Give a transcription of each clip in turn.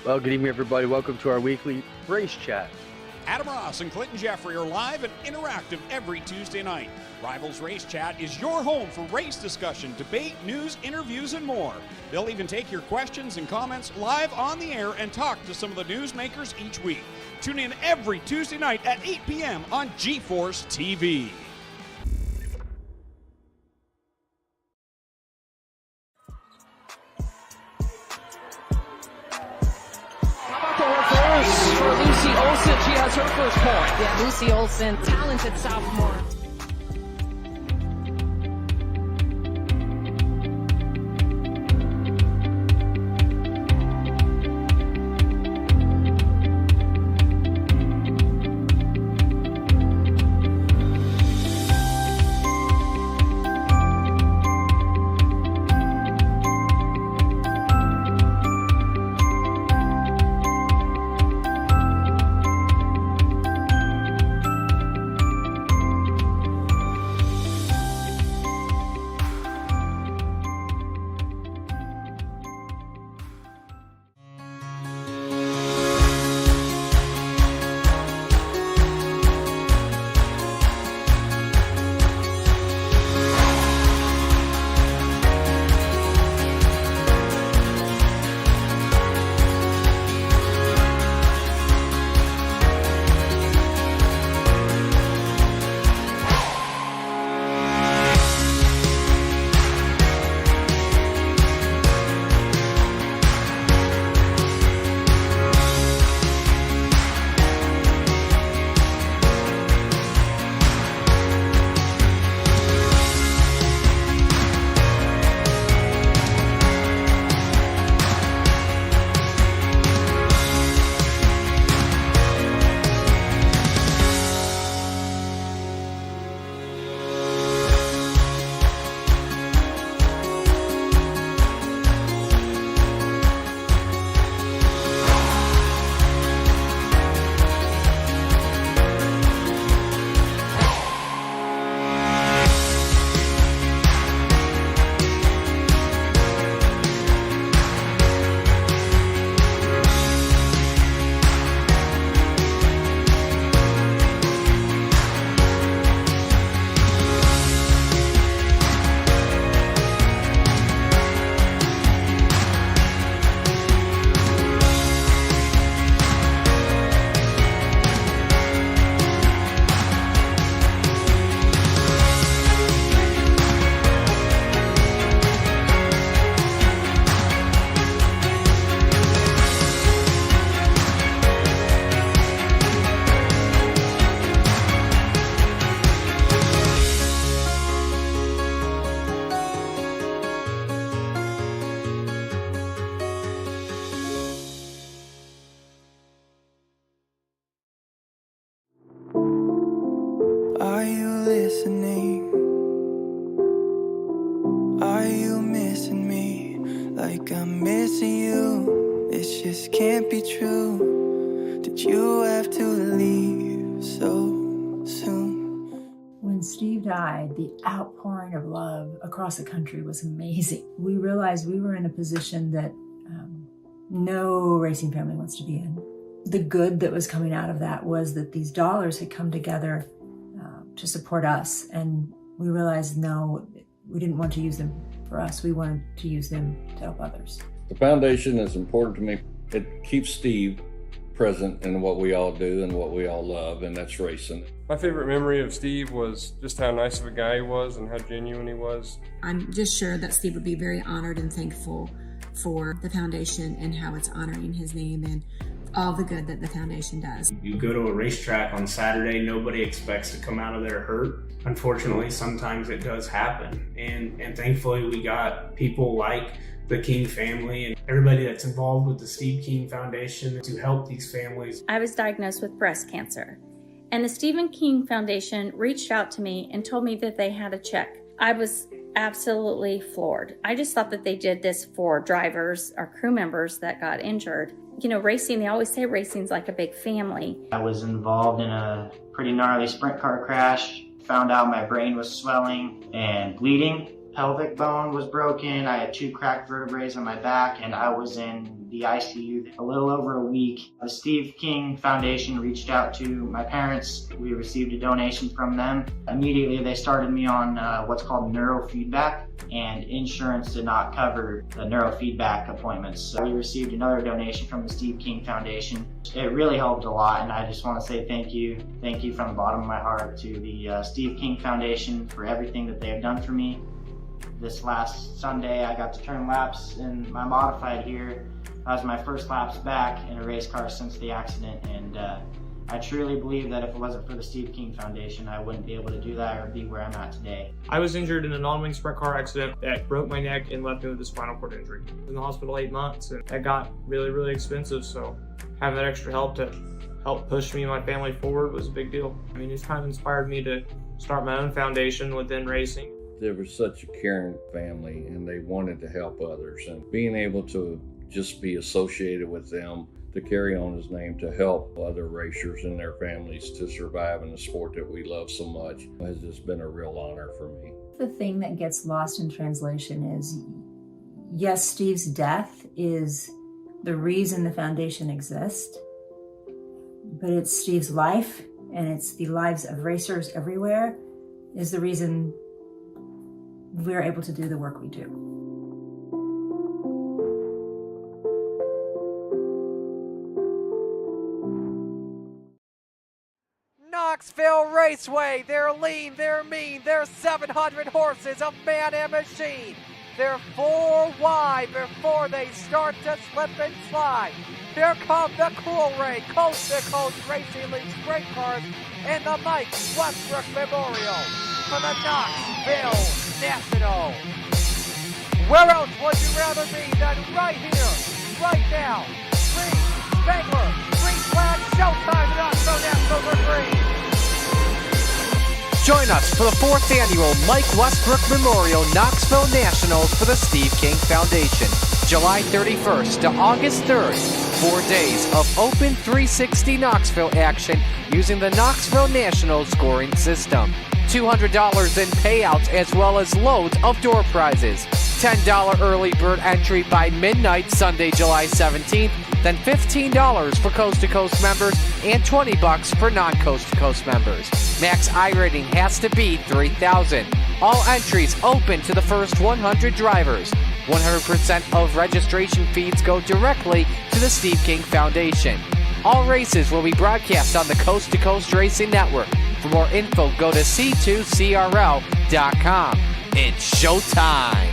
Well, good evening, everybody. Welcome to our weekly race chat. Adam Ross and Clinton Jeffrey are live and interactive every Tuesday night. Rivals Race Chat is your home for race discussion, debate, news, interviews, and more. They'll even take your questions and comments live on the air and talk to some of the newsmakers each week. Tune in every Tuesday night at 8 p.m. on G-Force TV. For Lucy Olson, she has her first point. Yeah, Lucy Olson, talented sophomore. Are you listening? Are you missing me like I'm missing you? This just can't be true. Did you have to leave so soon? When Steve died, the outpouring of love across the country was amazing. We realized we were in a position that no racing family wants to be in. The good that was coming out of that was that these dollars had come together to support us. And we realized, no, we didn't want to use them for us. We wanted to use them to help others. The foundation is important to me. It keeps Steve present in what we all do and what we all love, and that's racing. My favorite memory of Steve was just how nice of a guy he was and how genuine he was. I'm just sure that Steve would be very honored and thankful for the foundation and how it's honoring his name and all the good that the foundation does. You go to a racetrack on Saturday, nobody expects to come out of there hurt. Unfortunately, sometimes it does happen. And thankfully we got people like the King family and everybody that's involved with the Steve King Foundation to help these families. I was diagnosed with breast cancer, and the Stephen King Foundation reached out to me and told me that they had a check. I was absolutely floored. I just thought that they did this for drivers or crew members that got injured. You know, racing, they always say racing's like a big family. I was involved in a pretty gnarly sprint car crash, found out my brain was swelling and bleeding. pelvic bone was broken. I had 2 cracked vertebrae on my back, and I was in the ICU a little over a week. The Steve King Foundation reached out to my parents. We received a donation from them. Immediately, they started me on what's called neurofeedback, and insurance did not cover the neurofeedback appointments. So we received another donation from the Steve King Foundation. It really helped a lot, and I just want to say thank you. Thank you from the bottom of my heart to the Steve King Foundation for everything that they have done for me. This last Sunday, I got to turn laps in my modified here. That was my first laps back in a race car since the accident, and I truly believe that if it wasn't for the Steve King Foundation, I wouldn't be able to do that or be where I'm at today. I was injured in a non-wing sprint car accident that broke my neck and left me with a spinal cord injury. I was in the hospital 8 months, and that got really, really expensive, so having that extra help to help push me and my family forward was a big deal. I mean, it's kind of inspired me to start my own foundation within racing. There was such a caring family, and they wanted to help others, and being able to just be associated with them, to carry on his name, to help other racers and their families to survive in the sport that we love so much has just been a real honor for me. The thing that gets lost in translation is, yes, Steve's death is the reason the foundation exists, but it's Steve's life, and it's the lives of racers everywhere, is the reason we're able to do the work we do. Knoxville Raceway, they're lean, they're mean, they're 700 horses of man and machine. They're 4 wide before they start to slip and slide. Here come the Cool Ray Coast to Coast Racing League Sprint Cars and the Mike Westbrook Memorial for the Knoxville National. Where else would you rather be than right here, right now? Green, Spangler, green flag, showtime, Knoxville National for green. Join us for the 4th annual Mike Westbrook Memorial Knoxville Nationals for the Steve King Foundation, July 31st to August 3rd. 4 days of open 360 Knoxville action using the Knoxville National scoring system. $200 in payouts as well as loads of door prizes. $10 early bird entry by midnight Sunday, July 17th, then $15 for Coast to Coast members and $20 for non-Coast to Coast members. Max I rating has to be 3,000. All entries open to the first 100 drivers. 100% of registration fees go directly to the Steve King Foundation. All races will be broadcast on the Coast to Coast Racing Network. For more info, go to C2CRL.com. It's showtime!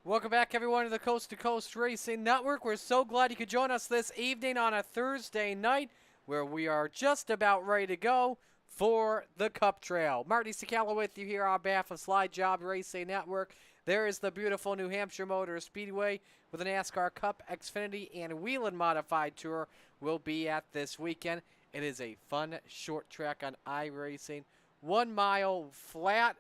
Welcome back, everyone, to the Coast to Coast Racing Network. We're so glad you could join us this evening on a Thursday night where we are just about ready to go for the Cup Trail. Marty Cicala with you here on behalf of Slide Job Racing Network. There is the beautiful New Hampshire Motor Speedway with the NASCAR Cup, Xfinity, and Whelen Modified Tour will be at this weekend. It is a fun short track on iRacing. 1 mile flat.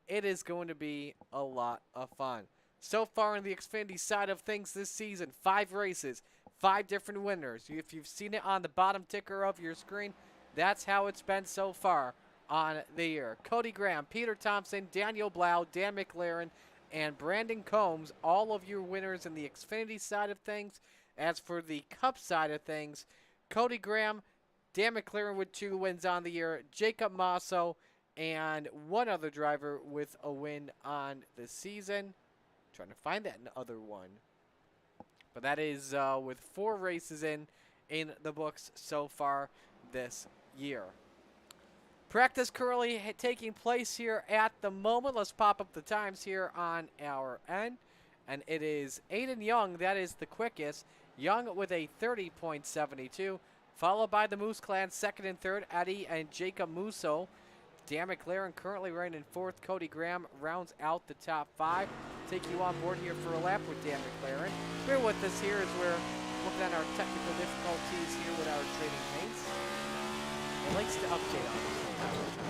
It is going to be a lot of fun. So far on the Xfinity side of things this season, 5 races, 5 different winners. If you've seen it on the bottom ticker of your screen, that's how it's been so far on the year. Cody Graham, Peter Thompson, Daniel Blau, Dan McLaren, and Brandon Combs, all of your winners in the Xfinity side of things. As for the Cup side of things, Cody Graham, Dan McLaren with 2 wins on the year, Jacob Masso, and 1 other driver with a win on the season. Trying to find that other one. But that is with 4 races in the books so far this year. Practice currently taking place here at the moment. Let's pop up the times here on our end. And it is Aiden Young, that is the quickest. Young with a 30.72. Followed by the Moose Clan, 2nd and 3rd, Eddie and Jacob Musso. Dan McLaren currently running in 4th. Cody Graham rounds out the top 5. Take you on board here for a lap with Dan McLaren. Bear with us here as we're looking at our technical difficulties here with our trading paints. It likes to update on this from time to time.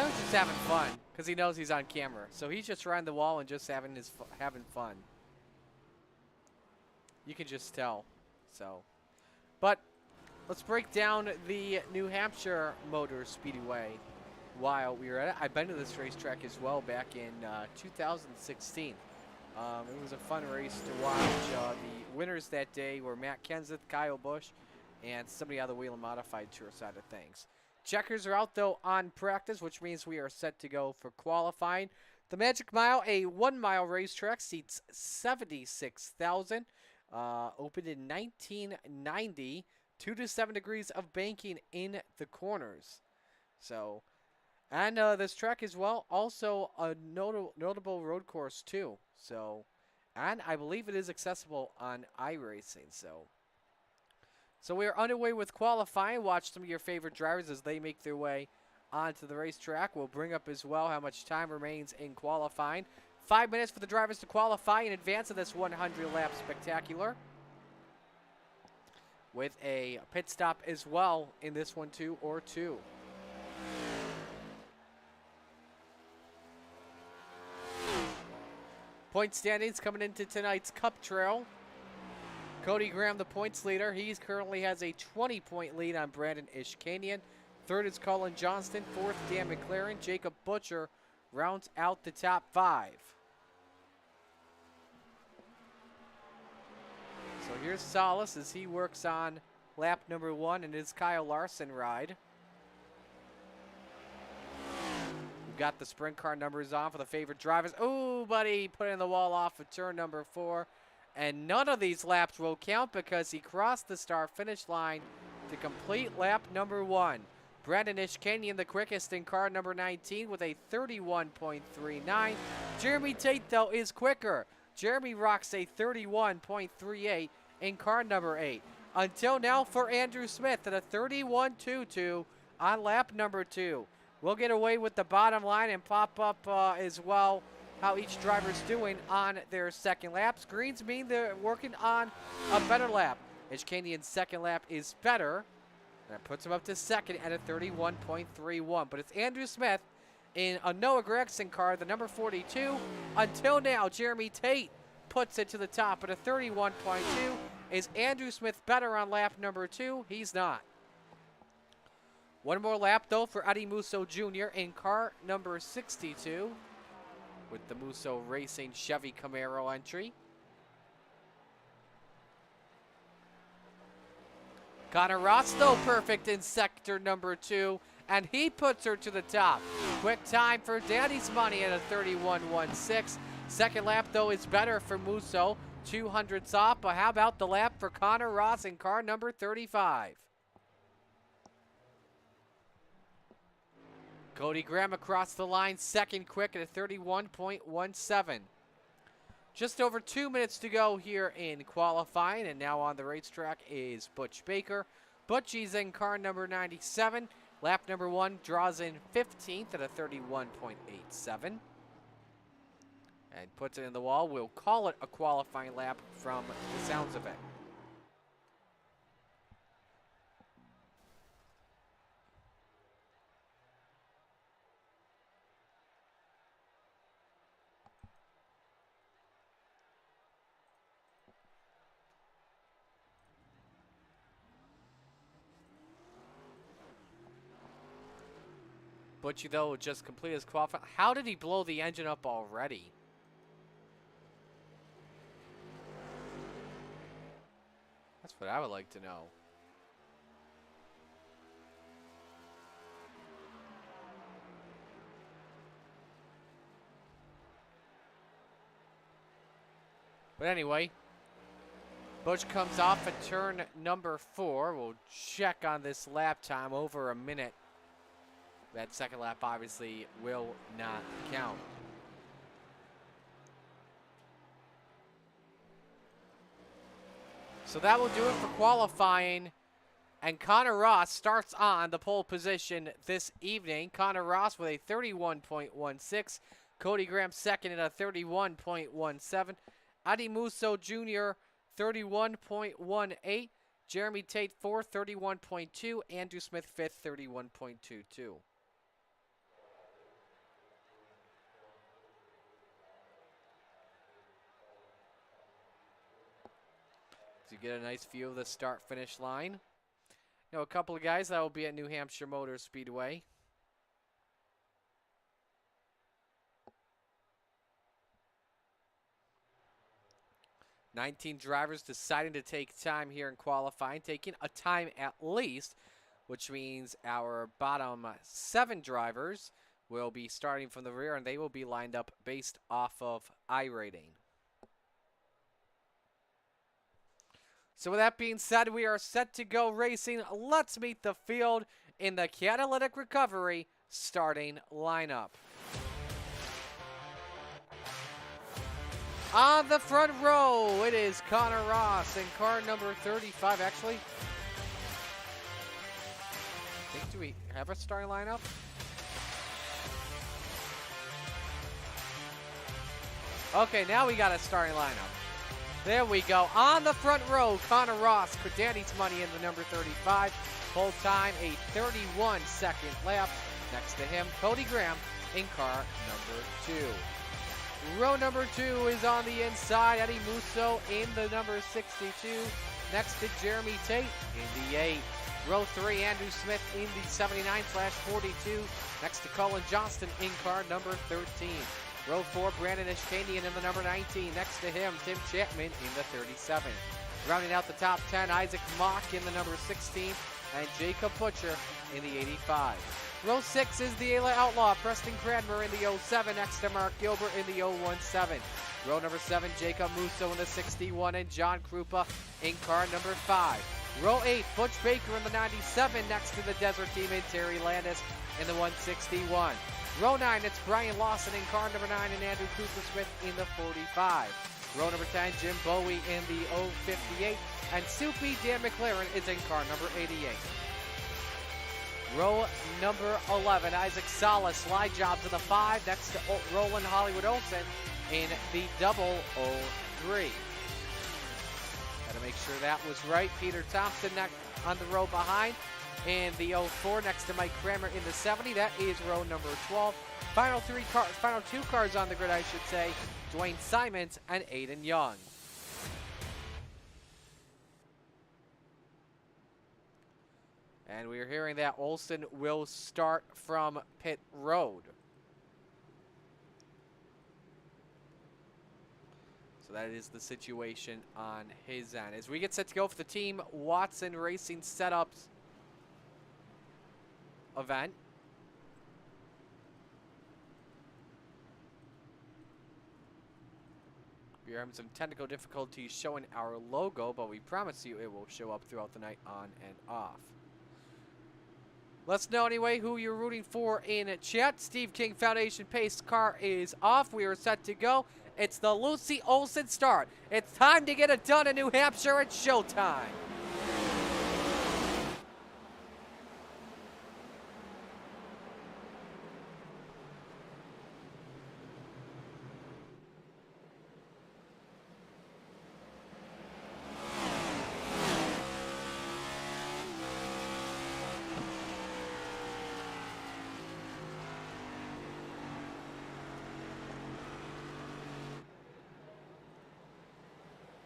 Connor's just having fun because he knows he's on camera. So he's just riding the wall and just having fun. You can just tell. So, but let's break down the New Hampshire Motor Speedway while we were at it. I've been to this racetrack as well back in 2016. It was a fun race to watch. The winners that day were Matt Kenseth, Kyle Busch, and somebody out of the Whelen Modified Tour side of things. Checkers are out, though, on practice, which means we are set to go for qualifying. The Magic Mile, a 1-mile racetrack, seats 76,000. Opened in 1990. 2 to 7 degrees of banking in the corners. So, and this track as well, also a notable road course, too. So, and I believe it is accessible on iRacing, So we are underway with qualifying. Watch some of your favorite drivers as they make their way onto the racetrack. We'll bring up as well how much time remains in qualifying. 5 minutes for the drivers to qualify in advance of this 100-lap spectacular. With a pit stop as well in this one, too, or two. Point standings coming into tonight's Cup Trail. Cody Graham, the points leader. He currently has a 20-point lead on Brandon Ishkanian. Third is Colin Johnston. Fourth, Dan McLaren. Jacob Butcher rounds out the top 5. So here's Salas as he works on lap number 1 in his Kyle Larson ride. We've got the sprint car numbers on for the favorite drivers. Oh, buddy, put in the wall off of turn number 4. And none of these laps will count because he crossed the start-finish line to complete lap number 1. Brandon Ishkanian, the quickest in car number 19 with a 31.39. Jeremy Tate, though, is quicker. Jeremy rocks a 31.38 in car number 8. Until now for Andrew Smith at a 31.22 on lap number 2. We'll get away with the bottom line and pop up as well how each driver's doing on their second laps. Greens mean they're working on a better lap. Ishkanian's second lap is better. And that puts him up to second at a 31.31. But it's Andrew Smith in a Noah Gragson car, the number 42. Until now, Jeremy Tate puts it to the top at a 31.2. Is Andrew Smith better on lap number 2? He's not. One more lap, though, for Eddie Musso Jr. in car number 62 with the Musso Racing Chevy Camaro entry. Connor Ross, though, perfect in sector number 2, and he puts her to the top. Quick time for Daddy's Money at a 31.16. Second lap, though, is better for Musso. 200s off, but how about the lap for Connor Ross in car number 35? Cody Graham across the line, second quick at a 31.17. Just over 2 minutes to go here in qualifying, and now on the racetrack is Butch Baker. Butchie's in car number 97. Lap number 1 draws in 15th at a 31.87. And puts it in the wall. We'll call it a qualifying lap from the sounds of it. Butchie, though, just completed his qualifying. How did he blow the engine up already? That's what I would like to know. But anyway, Butch comes off at turn number 4. We'll check on this lap time, over a minute. That second lap obviously will not count. So that will do it for qualifying. And Connor Ross starts on the pole position this evening. Connor Ross with a 31.16. Cody Graham second at a 31.17. Eddie Musso Jr. 31.18. Jeremy Tate fourth, 31.2. Andrew Smith fifth, 31.22. to get a nice view of the start-finish line. You know, a couple of guys that will be at New Hampshire Motor Speedway. "19 drivers deciding to take time here in qualifying, taking a time at least, which means our bottom 7 drivers will be starting from the rear, and they will be lined up based off of I-rating. So with that being said, we are set to go racing. Let's meet the field in the catalytic recovery starting lineup. On the front row, it is Connor Ross in car number 35. Actually, do we have a starting lineup? Okay, now we got a starting lineup. There we go. On the front row, Connor Ross, Danny's money in the number 35. Full time, a 31-second lap. Next to him, Cody Graham in car number 2. Row number 2 is on the inside. Eddie Musso in the number 62. Next to Jeremy Tate in the 8. Row 3, Andrew Smith in the 79/42. Next to Colin Johnston in car number 13. Row 4, Brandon Ishkanian in the number 19. Next to him, Tim Chapman in the 37. Rounding out the top 10, Isaac Mock in the number 16. And Jacob Butcher in the 85. Row 6 is the Ayla Outlaw, Preston Cranmer in the 07, next to Mark Gilbert in the 017. Row number 7, Jacob Musso in the 61, and John Krupa in car number 5. Row 8, Butch Baker in the 97, next to the Desert Team, and Terry Landis in the 161. Row 9, it's Brian Lawson in car number 9, and Andrew Cooper-Smith in the 45. Row number 10, Jim Bowie in the 058, and Soupy Dan McLaren is in car number 88. Row number 11, Isaac Salas, slide jobs in the 5, next to Roland Hollywood Olsen in the 003. Got to make sure that was right. Peter Thompson on the row behind in the 04, next to Mike Kramer in the 70. That is row number 12. Final 2 cars on the grid, I should say. Dwayne Simons and Aiden Young. And we are hearing that Olsen will start from pit road. So that is the situation on his end. As we get set to go for the Team Watson Racing Setups event. We are having some technical difficulties showing our logo, but we promise you it will show up throughout the night on and off. Let's know anyway who you're rooting for in chat. Steve King Foundation pace car is off. We are set to go. It's the Lucy Olsen start. It's time to get it done in New Hampshire. It's showtime.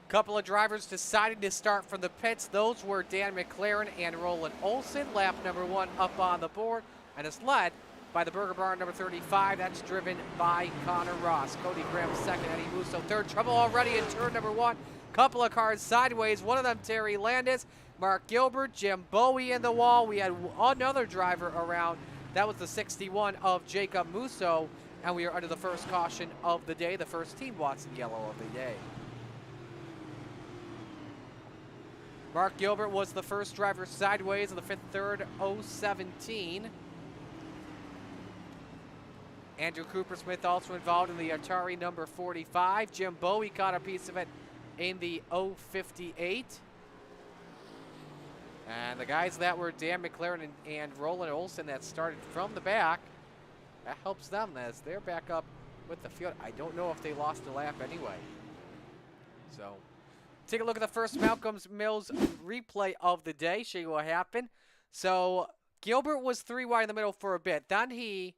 Couple of drivers deciding to start from the pits. Those were Dan McLaren and Roland Olsen. Lap number 1 up on the board, and it's led by the Burger Barn number 35. That's driven by Connor Ross. Cody Graham second, Eddie Musso third. Trouble already in turn number 1. Couple of cars sideways. One of them Terry Landis, Mark Gilbert, Jim Bowie in the wall. We had another driver around. That was the 61 of Jacob Musso, and we are under the first caution of the day, the first Team Watson yellow of the day. Mark Gilbert was the first driver sideways in the 5th, 3rd, 017. Andrew Cooper-Smith also involved in the Atari number 45. Jim Bowie caught a piece of it in the 058. And the guys that were Dan McLaren and Roland Olsen that started from the back, that helps them as they're back up with the field. I don't know if they lost a lap anyway. So take a look at the first Malcolm Mills replay of the day, show you what happened. So Gilbert was 3 wide in the middle for a bit. Then he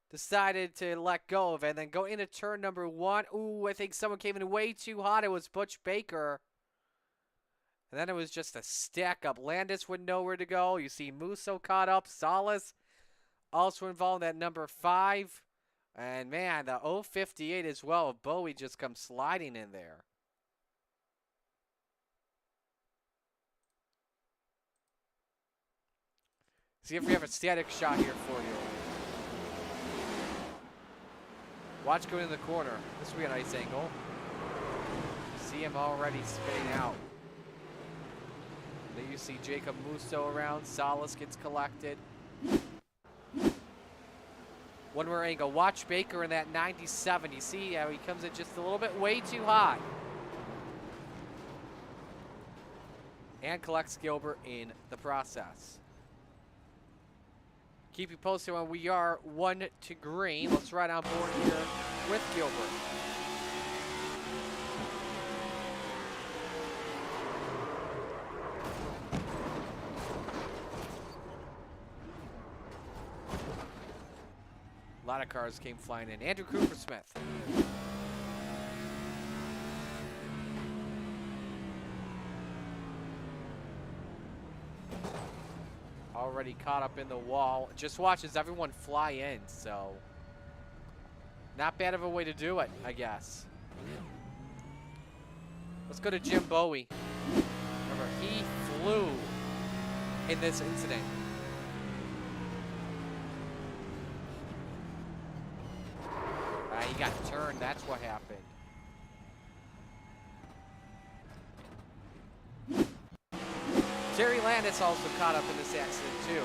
decided to let go of it and then go into turn number 1. Ooh, I think someone came in way too hot. It was Butch Baker. And then it was just a stack up. Landis with nowhere to go. You see Musso caught up. Salas also involved in that number 5. And man, the 058 as well. Bowie just comes sliding in there. See if we have a static shot here for you. Watch going in the corner. This will be a nice angle. See him already spinning out. Then you see Jacob Musso around. Salas gets collected. One more angle. Watch Baker in that 97. You see how he comes in just a little bit way too high. And collects Gilbert in the process. Keep you posted when we are 1 to green. Let's ride on board here with Gilbert. A lot of cars came flying in. Andrew Cooper-Smith. Already caught up in the wall. Just watches everyone fly in, so not bad of a way to do it, I guess. Let's go to Jim Bowie. Remember, he flew in this incident. He got turned, that's what happened. Terry Landis also caught up in this accident too.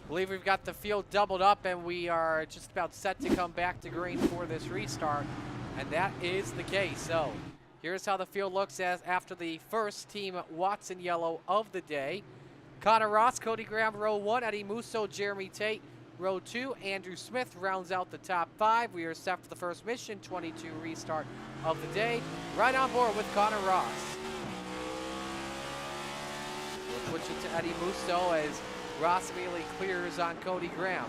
I believe we've got the field doubled up and we are just about set to come back to green for this restart. And that is the case. So here's how the field looks as after the first Team Watson yellow of the day. Connor Ross, Cody Graham, row 1. Eddie Musso, Jeremy Tate, row 2. Andrew Smith rounds out the top 5. We are set for the first mission, 22 restart of the day. Right on board with Connor Ross. We'll switch it to Eddie Musso as Ross immediately clears on Cody Graham.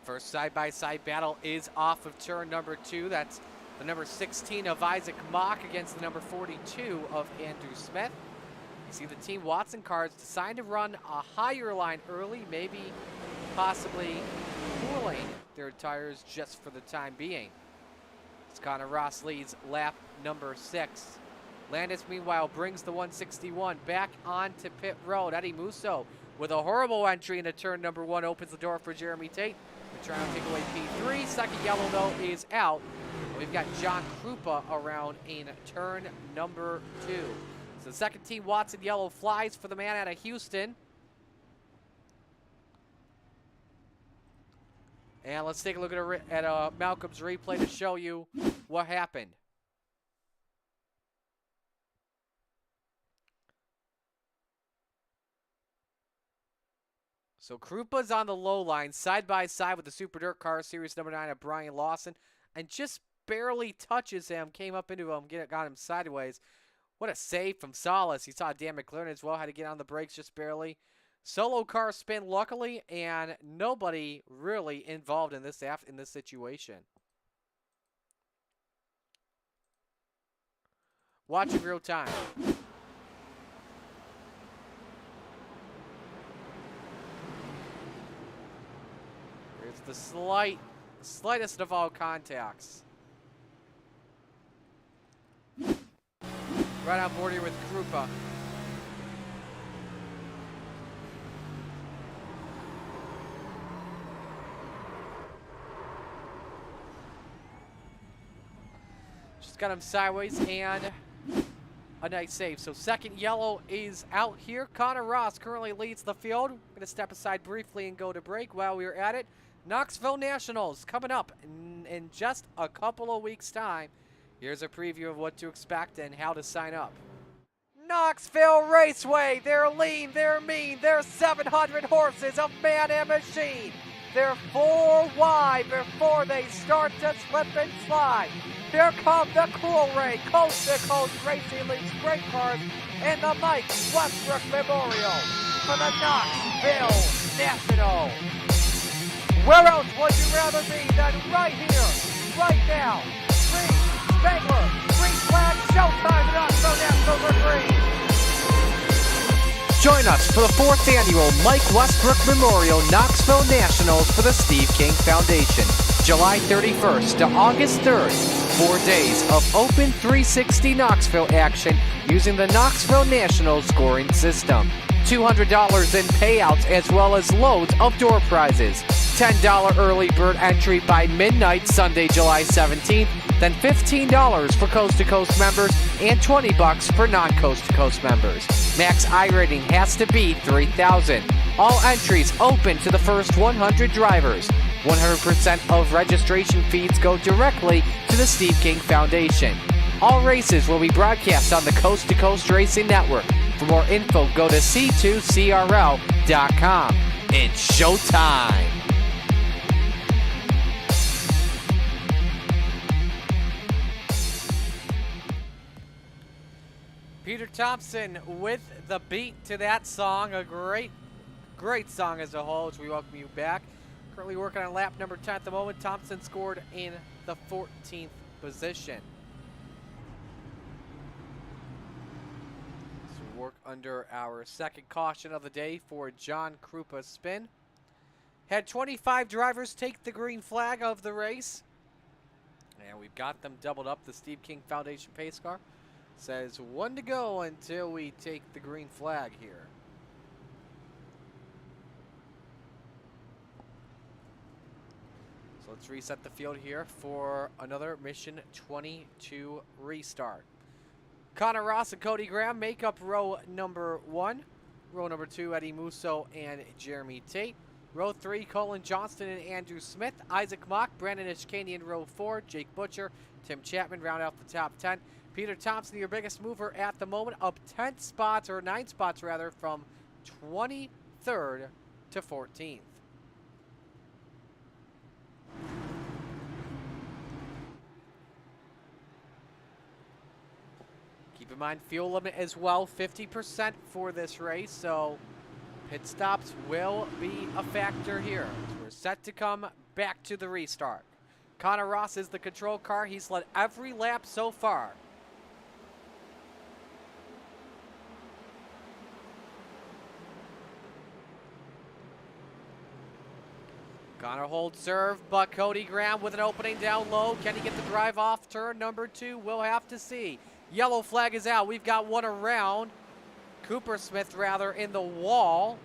First side-by-side battle is off of turn number 2. That's the number 16 of Isaac Mock against the number 42 of Andrew Smith. You see the Team Watson cars decide to run a higher line early, maybe possibly cooling their tires just for the time being. As Connor Ross leads lap number 6. Landis, meanwhile, brings the 161 back onto pit road. Eddie Musso with a horrible entry into turn number 1 opens the door for Jeremy Tate. They're trying to take away P3. Second yellow, though, is out. We've got John Krupa around in turn number 2. So second Team Watson yellow flies for the man out of Houston. And let's take a look at Malcolm's replay to show you what happened. So Krupa's on the low line, side by side with the Super Dirt car, series number 9 of Brian Lawson, and just barely touches him, came up into him, got him sideways. What a save from Salas. He saw Dan McLaren as well, had to get on the brakes just barely. Solo car spin, luckily, and nobody really involved in this situation. Watch in real time. Here's the slightest of all contacts. Right on board here with Krupa. Just got him sideways and a nice save. So second yellow is out here. Connor Ross currently leads the field. I'm going to step aside briefly and go to break while we're at it. Knoxville Nationals coming up in just a couple of weeks' time. Here's a preview of what to expect and how to sign up. Knoxville Raceway, they're lean, they're mean, they're 700 horses of man and machine. They're 4 wide before they start to slip and slide. Here come the Cool Ray Coast to Coast Racing League Sprint Cars and the Mike Westbrook Memorial for the Knoxville National. Where else would you rather be than right here, right now? Green, Spangler, green flag, showtime, the Knoxville Nationals are green. Join us for the 4th annual Mike Westbrook Memorial Knoxville Nationals for the Steve King Foundation, July 31st to August 3rd. 4 days of open 360 Knoxville action using the Knoxville Nationals scoring system. $200 in payouts as well as loads of door prizes. $10 early bird entry by midnight Sunday, July 17th, then $15 for Coast to Coast members and $20 for non-Coast to Coast members. Max I rating has to be 3,000. All entries open to the first 100 drivers. 100% of registration fees go directly to the Steve King Foundation. All races will be broadcast on the Coast to Coast Racing Network. For more info, go to C2CRL.com. It's showtime! Peter Thompson with the beat to that song. A great song as a whole as we welcome you back. Currently working on lap number 10 at the moment. Thompson scored in the 14th position. So we work under our second caution of the day for John Krupa's spin. Had 25 drivers take the green flag of the race. And we've got them doubled up. The Steve King Foundation pace car says 1 to go until we take the green flag here. So let's reset the field here for another Mission 22 restart. Connor Ross and Cody Graham make up row number 1. Row number 2, Eddie Musso and Jeremy Tate. Row 3, Colin Johnston and Andrew Smith. Isaac Mock, Brandon Ishkanian in row 4. Jake Butcher, Tim Chapman round out the top 10. Peter Thompson, your biggest mover at the moment, up 10 spots, or 9 spots rather, from 23rd to 14th. Keep in mind, fuel limit as well, 50% for this race, so pit stops will be a factor here. So we're set to come back to the restart. Connor Ross is the control car. He's led every lap so far. Connor holds serve, but Cody Graham with an opening down low. Can he get the drive off turn number 2? We'll have to see. Yellow flag is out. We've got one around. Cooper Smith, rather, in the wall.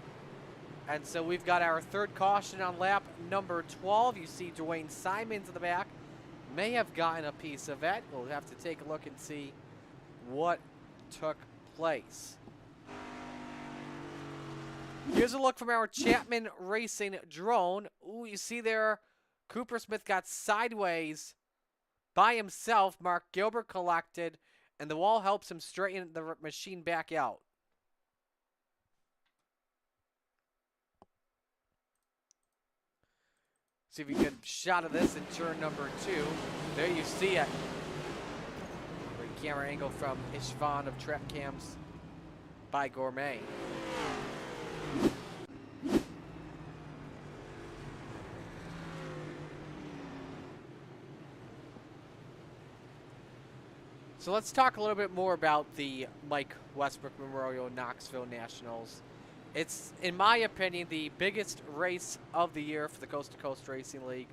And so we've got our third caution on lap number 12. You see Dwayne Simons in the back. May have gotten a piece of it. We'll have to take a look and see what took place. Here's a look from our Chapman Racing drone. Ooh, you see there, Cooper Smith got sideways by himself. Mark Gilbert collected, and the wall helps him straighten the machine back out. See if we get a shot of this in turn number 2. There you see it. Great camera angle from Ishvan of Track Cams by Gourmet. So let's talk a little bit more about the Mike Westbrook Memorial Knoxville Nationals. It's, in my opinion, the biggest race of the year for the Coast to Coast Racing League.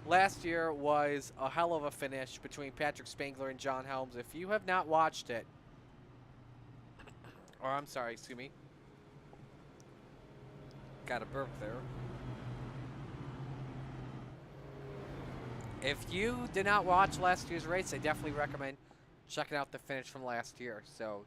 Last year was a hell of a finish between Patrick Spangler and John Helms. If you have not watched it, or I'm sorry, excuse me, got a burp there. If you did not watch last year's race, I definitely recommend checking out the finish from last year. So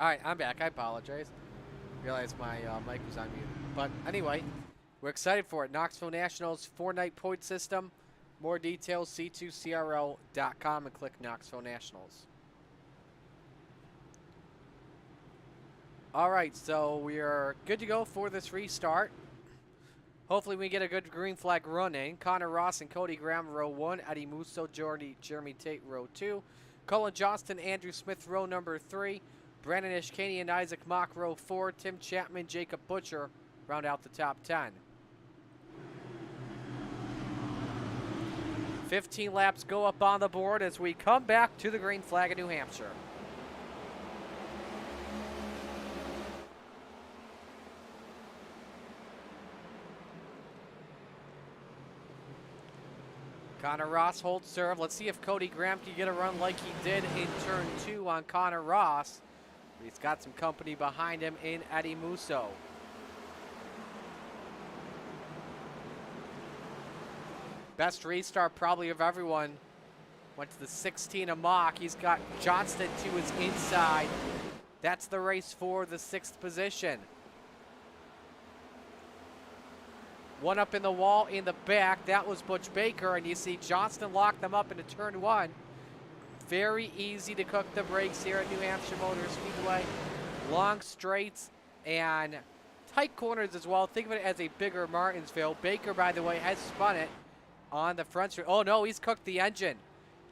All right, I'm back. I apologize. Realized my mic was on mute. But anyway, we're excited for it. Knoxville Nationals 4-night point system. More details, C2CRL.com, and click Knoxville Nationals. All right, so we are good to go for this restart. Hopefully we get a good green flag run in. Connor Ross and Cody Graham, row 1. Eddie Musso, Jeremy Tate, row 2. Colin Johnston, Andrew Smith, row number 3. Brandon Ishkani and Isaac Mock, row 4. Tim Chapman, Jacob Butcher round out the top 10. 15 laps go up on the board as we come back to the green flag in New Hampshire. Connor Ross holds serve. Let's see if Cody Graham can get a run like he did in turn 2 on Connor Ross. He's got some company behind him in Eddie Musso. Best restart probably of everyone. Went to the 16 of Mock. He's got Johnston to his inside. That's the race for the 6th position. One up in the wall in the back. That was Butch Baker, and you see Johnston lock them up into turn 1. Very easy to cook the brakes here at New Hampshire Motor Speedway. Long straights and tight corners as well. Think of it as a bigger Martinsville. Baker, by the way, has spun it on the front straight. Oh no, he's cooked the engine.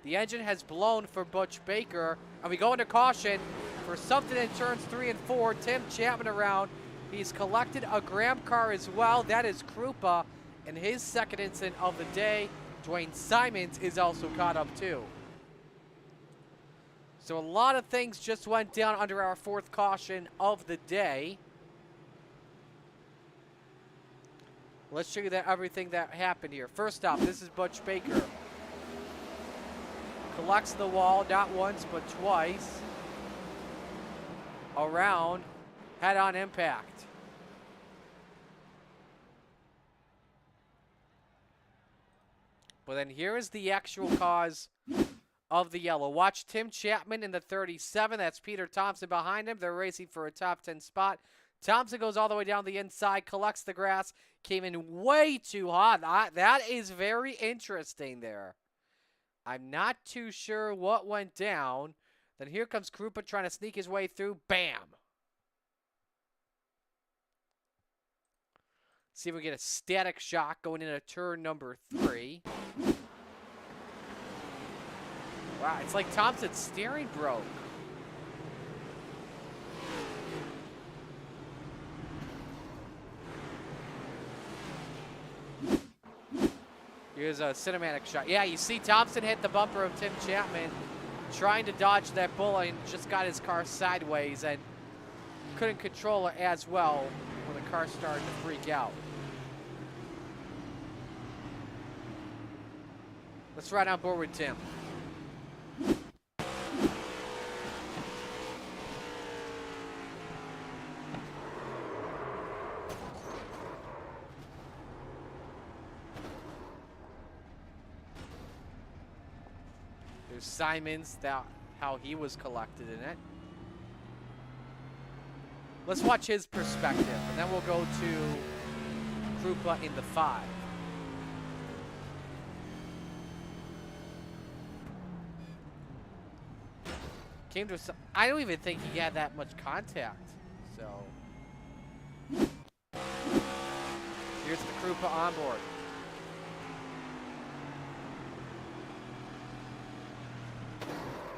The engine has blown for Butch Baker, and we go into caution for something in turns 3 and 4. Tim Chapman around. He's collected a Graham car as well. That is Krupa in his second incident of the day. Dwayne Simons is also caught up too. So a lot of things just went down under our 4th caution of the day. Let's show you everything that happened here. First off, this is Butch Baker. Collects the wall, not once, but twice. Around, head-on impact. But then here is the actual cause of the yellow. Watch Tim Chapman in the 37. That's Peter Thompson behind him. They're racing for a top 10 spot. Thompson goes all the way down the inside, collects the grass, came in way too hot. That is very interesting there. I'm not too sure what went down. Then here comes Krupa trying to sneak his way through. Bam! See if we get a static shock going into turn number 3. Wow, it's like Thompson's steering broke. Here's a cinematic shot. Yeah, you see Thompson hit the bumper of Tim Chapman, trying to dodge that bullet, and just got his car sideways and couldn't control it as well when the car started to freak out. Let's ride on board with Tim. There's Simons, how he was collected in it. Let's watch his perspective, and then we'll go to Krupa in the 5. Came to I don't even think he had that much contact. So here's the Krupa on board.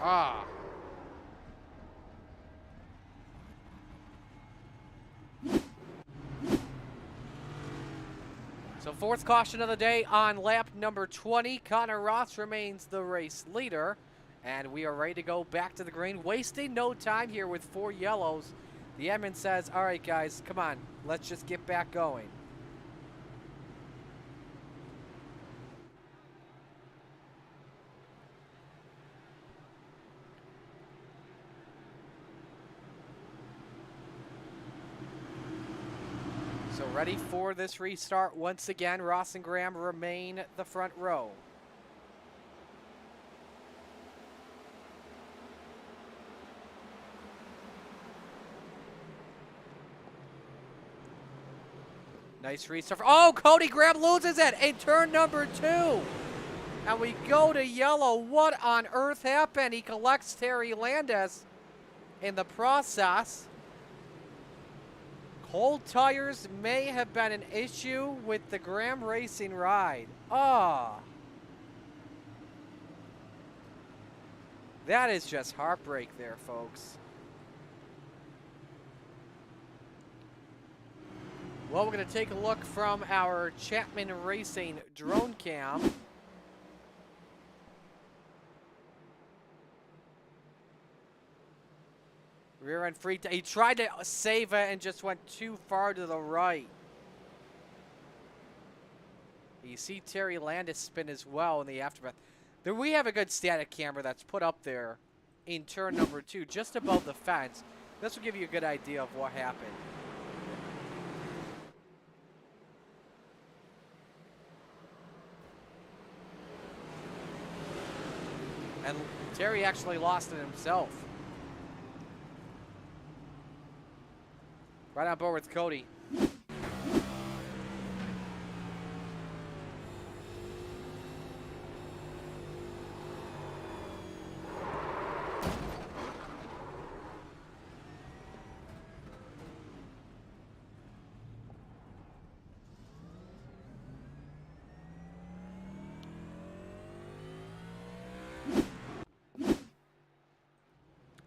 Ah. So 4th caution of the day on lap number 20. Connor Ross remains the race leader. And we are ready to go back to the green. Wasting no time here with 4 yellows. The admin says, all right, guys, come on. Let's just get back going. So ready for this restart. Once again, Ross and Graham remain the front row. Nice restart. Oh, Cody Graham loses it in turn number 2. And we go to yellow. What on earth happened? He collects Terry Landis in the process. Cold tires may have been an issue with the Graham Racing ride. That is just heartbreak there, folks. Well, we're going to take a look from our Chapman Racing drone cam. Rear end free. He tried to save it and just went too far to the right. You see Terry Landis spin as well in the aftermath. There we have a good static camera that's put up there in turn number 2, just above the fence. This will give you a good idea of what happened. And Terry actually lost it himself. Right on board with Cody.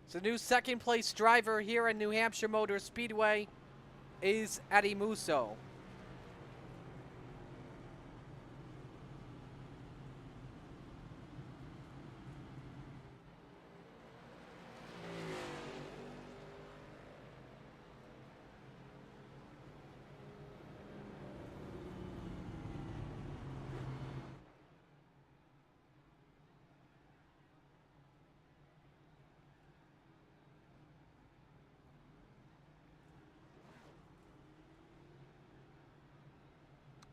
So the new second place driver here at New Hampshire Motor Speedway is Eddie Musso.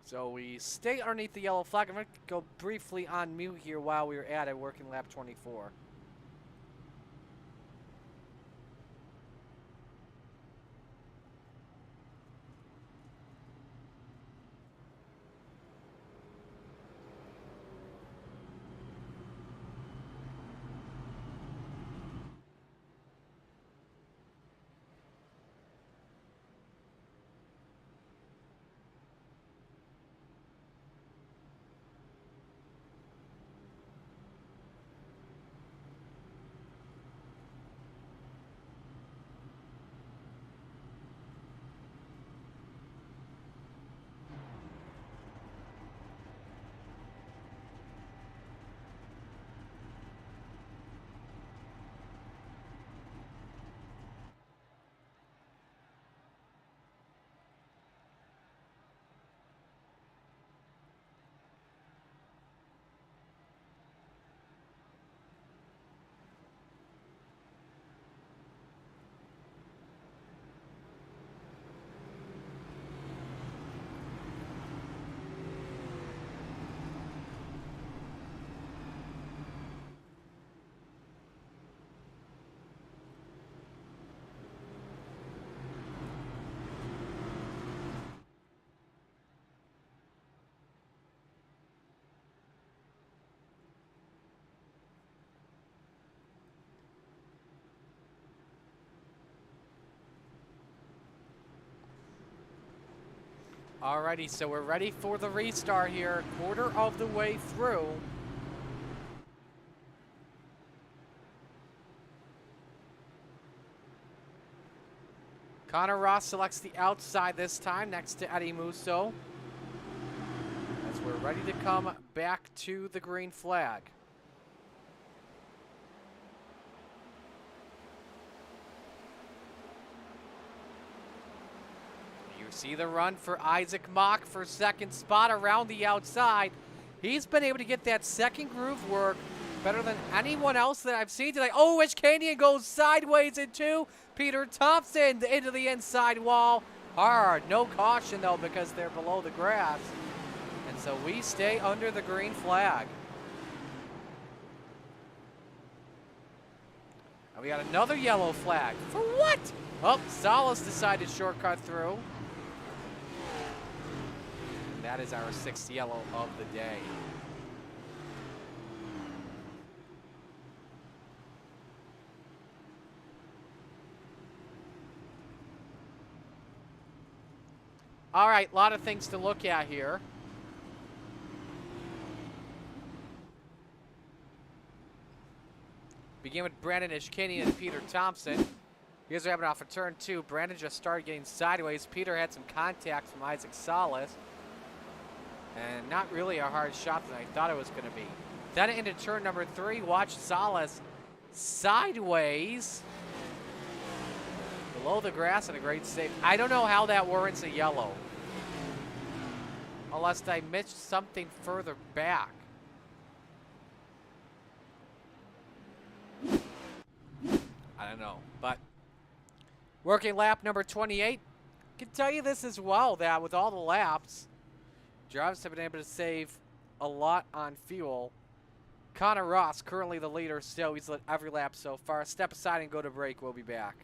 So we stay underneath the yellow flag. I'm going to go briefly on mute here while we're at it, working lap 24. Alrighty, so we're ready for the restart here, quarter of the way through. Connor Ross selects the outside this time next to Eddie Musso, as we're ready to come back to the green flag. See the run for Isaac Mock for second spot around the outside. He's been able to get that second groove work better than anyone else that I've seen today. Oh, Rich Canyon goes sideways into Peter Thompson into the inside wall. Hard, no caution though because they're below the grass. And so we stay under the green flag. And we got another yellow flag. For what? Oh, Salas decided shortcut through. that is our 6th yellow of the day. All right, a lot of things to look at here. Begin with Brandon Ishkinian and Peter Thompson. Here's what happened off of turn 2. Brandon just started getting sideways. Peter had some contact from Isaac Salas. And not really a hard shot than I thought it was going to be. Then into turn number 3, watch Salas sideways. Below the grass and a great save. I don't know how that warrants a yellow. Unless I missed something further back. I don't know, but working lap number 28. Can tell you this as well, that with all the laps, drivers have been able to save a lot on fuel. Connor Ross, currently the leader still. He's led every lap so far. Step aside and go to break. We'll be back.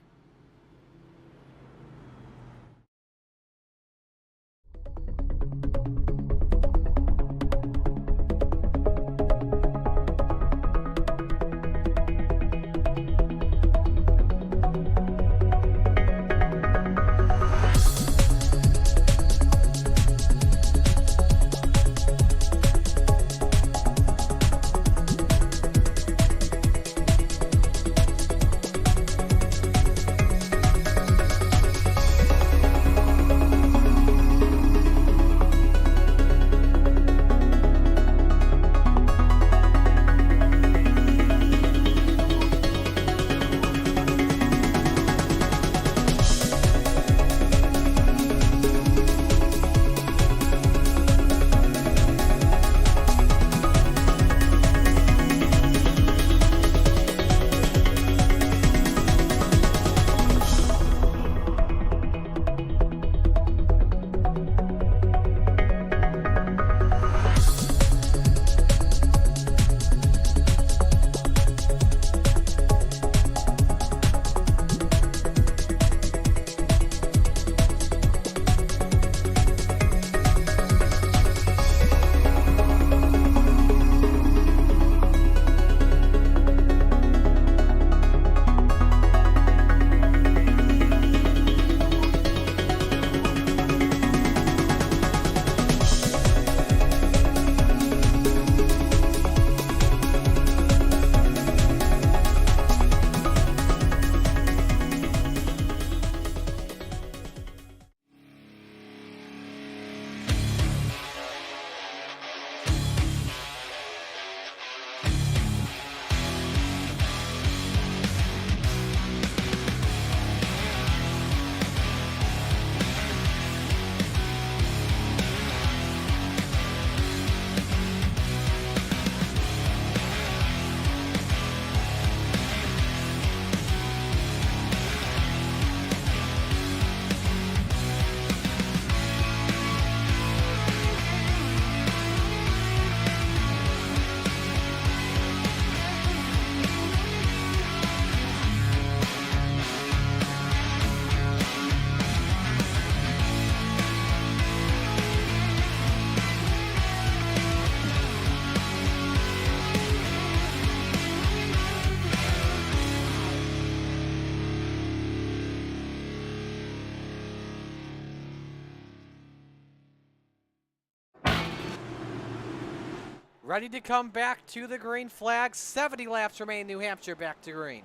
Ready to come back to the green flag. 70 laps remain. New Hampshire back to green.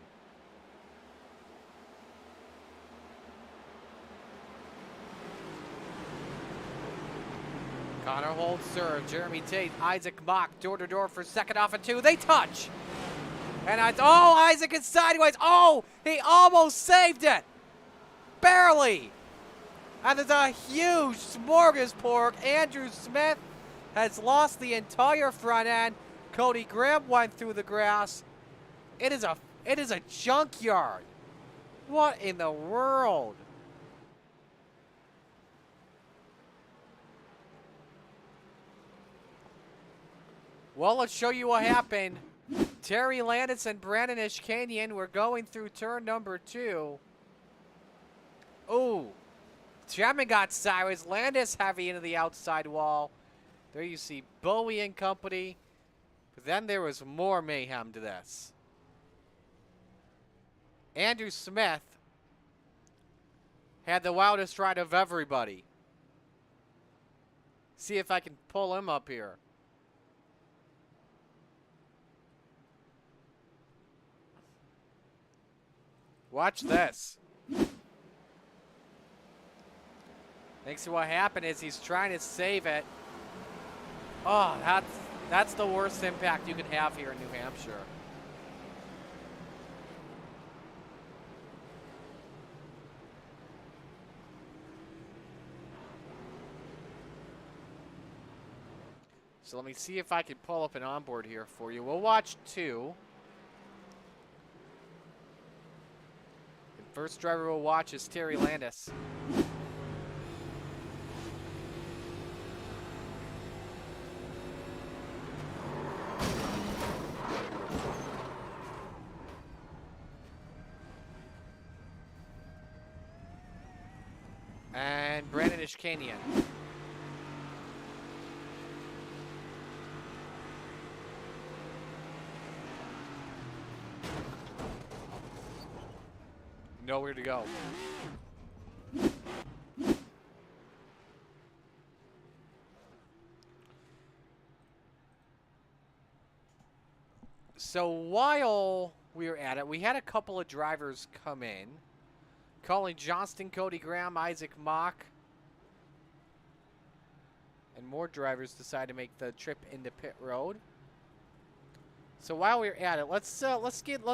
Connor holds serve. Jeremy Tate, Isaac Mock, door to door for second off of 2. They touch. And Isaac is sideways. Oh, he almost saved it. Barely. And there's a huge smorgasbord. Andrew Smith has lost the entire front end. Cody Graham went through the grass. It is a junkyard. What in the world? Well, let's show you what happened. Terry Landis and Brandon Ishkanian were going through turn number 2. Ooh. Chapman got sideways. Landis heavy into the outside wall. There you see Bowie and company. But then there was more mayhem to this. Andrew Smith had the wildest ride of everybody. See if I can pull him up here. Watch this. Thanks to what happened is he's trying to save it. Oh, that's the worst impact you can have here in New Hampshire. So let me see if I can pull up an onboard here for you. We'll watch 2. And first driver we'll watch is Terry Landis. And Brandon Ishkanian. Nowhere to go. So while we were at it, we had a couple of drivers come in. Colin Johnston, Cody Graham, Isaac Mock. And more drivers decided to make the trip into pit road. So while we were at it, let's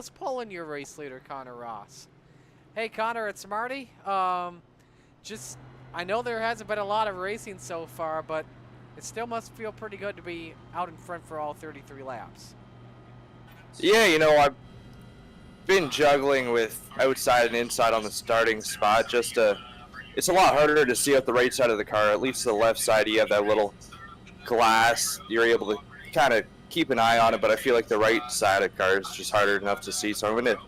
pull in your race leader, Connor Ross. Hey Connor, it's Marty. I know there hasn't been a lot of racing so far, but it still must feel pretty good to be out in front for all 33 laps. Yeah, you know, I've been juggling with outside and inside on the starting spot. It's a lot harder to see out the right side of the car. At least the left side, you have that little glass. You're able to kind of keep an eye on it, but I feel like the right side of the car is just harder enough to see. So I'm going to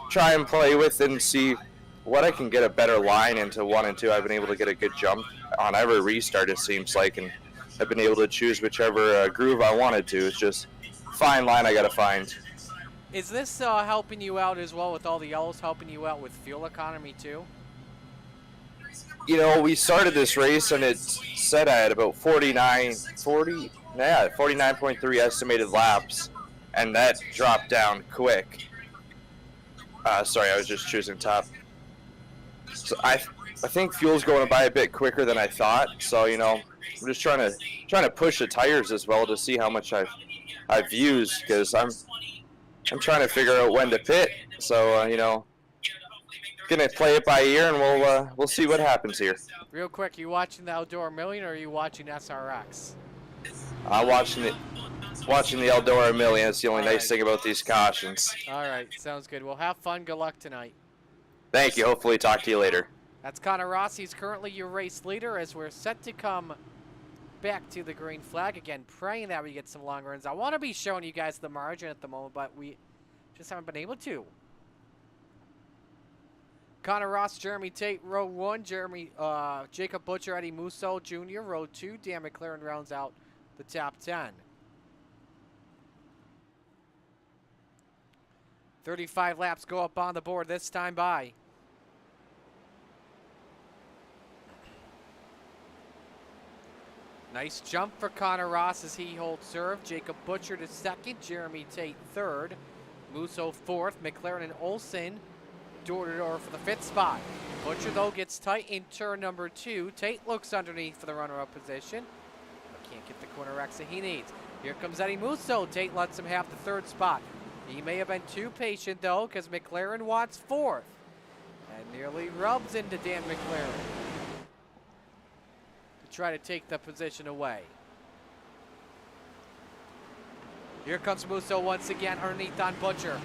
try and play with it and see what I can get a better line into 1 and 2. I've been able to get a good jump on every restart, it seems like, and I've been able to choose whichever groove I wanted to. It's just a fine line I got to find. Is this helping you out as well with all the yellows, helping you out with fuel economy too? You know, we started this race and it said I had about 49.3 estimated laps, and that dropped down quick. Sorry, I was just choosing top. So I think fuel's going by a bit quicker than I thought. So, you know, I'm just trying to push the tires as well to see how much I've used, because I'm trying to figure out when to pit. So, you know, gonna play it by ear, and we'll see what happens here. Real quick, you watching the Outdoor Million or are you watching SRX? I'm watching the Eldora Million. That's the only nice thing about these cautions. All right, sounds good. Well, have fun. Good luck tonight. Thank you. Hopefully talk to you later. That's Connor Ross. He's currently your race leader as we're set to come back to the green flag again, praying that we get some long runs. I want to be showing you guys the margin at the moment, but we just haven't been able to. Connor Ross, Jeremy Tate, row 1. Jacob Butcher, Eddie Musso Jr., row 2. Dan McLaren rounds out the top 10. 35 laps go up on the board, this time by nice jump for Connor Ross as he holds serve. Jacob Butcher to second, Jeremy Tate third, Musso fourth, McLaren and Olsen door-to-door for the 5th spot. Butcher, though, gets tight in turn number 2. Tate looks underneath for the runner-up position, but can't get the corner exit he needs. Here comes Eddie Musso. Tate lets him have the 3rd spot. He may have been too patient, though, because McLaren wants 4th. And nearly rubs into Dan McLaren to try to take the position away. Here comes Musso once again underneath on Butcher.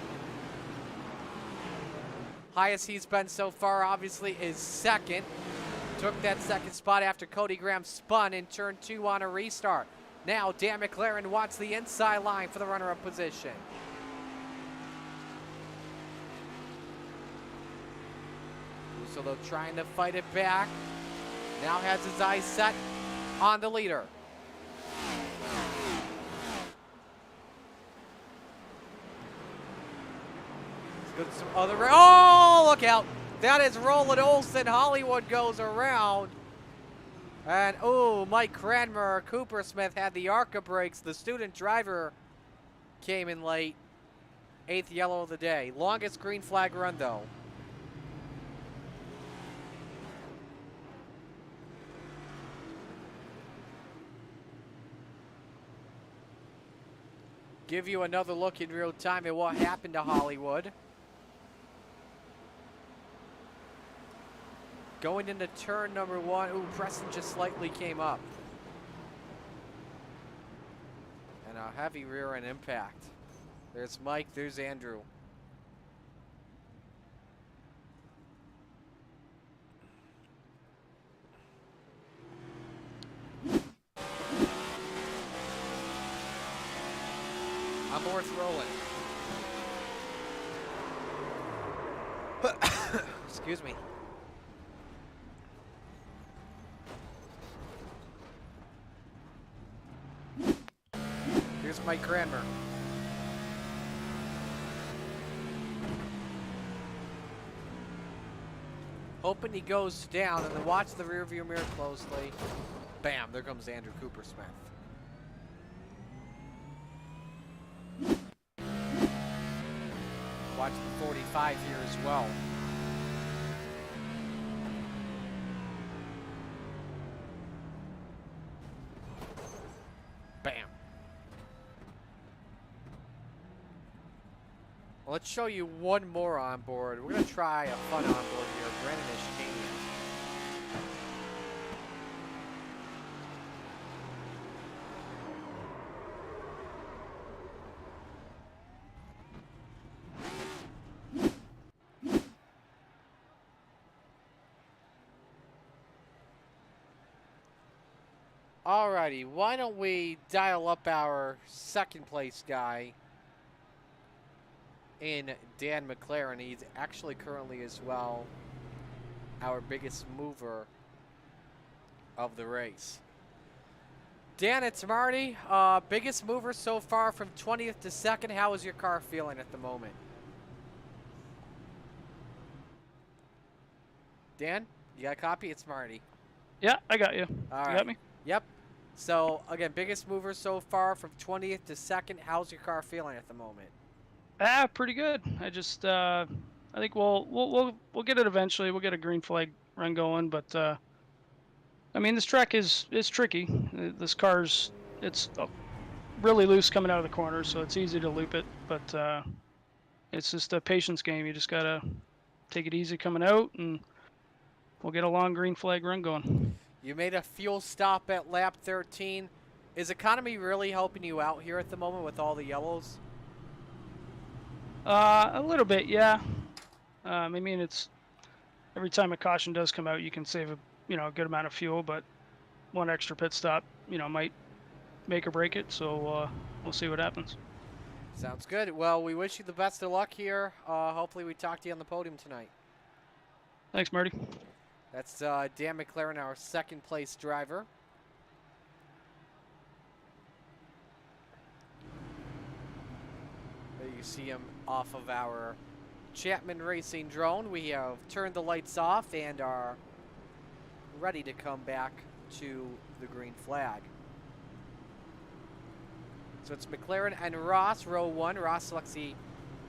Highest he's been so far, obviously, is 2nd. Took that 2nd spot after Cody Graham spun in turn 2 on a restart. Now Dan McLaren wants the inside line for the runner-up position. So they're trying to fight it back. Now has his eyes set on the leader. Let's go to some other. Oh, look out! That is Roland Olson. Hollywood goes around. And, oh, Mike Cranmer, Cooper Smith had the ARCA brakes. The student driver came in late. 8th yellow of the day. Longest green flag run, though. Give you another look in real time at what happened to Hollywood. Going into turn number 1. Ooh, Preston just slightly came up. And a heavy rear end impact. There's Mike, there's Andrew. I'm North Roland. Excuse me. Here's Mike Cranmer. Hoping he goes down, and then watch the rear view mirror closely. Bam, there comes Andrew Cooper Smith. Watch the 45 here as well. Bam. Well, let's show you one more on board. We're going to try a fun on board here. Brandon Ishkanian. Alrighty, why don't we dial up our second place guy in Dan McLaren. He's actually currently as well our biggest mover of the race. Dan, it's Marty. Biggest mover so far from 20th to 2nd. How is your car feeling at the moment? Dan, you got a copy? It's Marty. Yeah, I got you. All right. You got me? Yep. So, again, biggest mover so far from 20th to 2nd. How's your car feeling at the moment? Pretty good. I just, I think we'll get it eventually. We'll get a green flag run going, but, I mean, this track is tricky. This car's, it's really loose coming out of the corner, so it's easy to loop it, but, it's just a patience game. You just gotta take it easy coming out, and we'll get a long green flag run going. You made a fuel stop at lap 13. Is economy really helping you out here at the moment with all the yellows? A little bit, yeah. I mean, it's every time a caution does come out, you can save a good amount of fuel, but one extra pit stop, might make or break it. So we'll see what happens. Sounds good. Well, we wish you the best of luck here. Hopefully, we talk to you on the podium tonight. Thanks, Marty. That's Dan McLaren, our second place driver. There you see him off of our Chapman Racing drone. We have turned the lights off and are ready to come back to the green flag. So it's McLaren and Ross, row 1. Ross selects the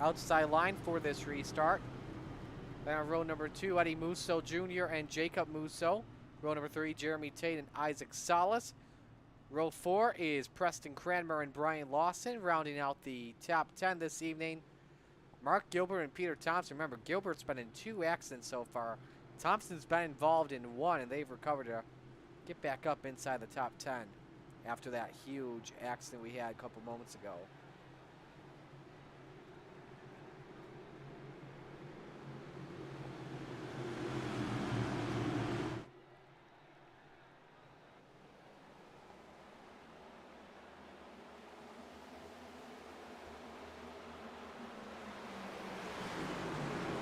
outside line for this restart. Then on row number 2, Eddie Musso Jr. and Jacob Musso. Row number 3, Jeremy Tate and Isaac Salas. Row 4 is Preston Cranmer and Brian Lawson, rounding out the top 10 this evening. Mark Gilbert and Peter Thompson. Remember, Gilbert's been in 2 accidents so far. Thompson's been involved in 1, and they've recovered to get back up inside the top 10 after that huge accident we had a couple moments ago.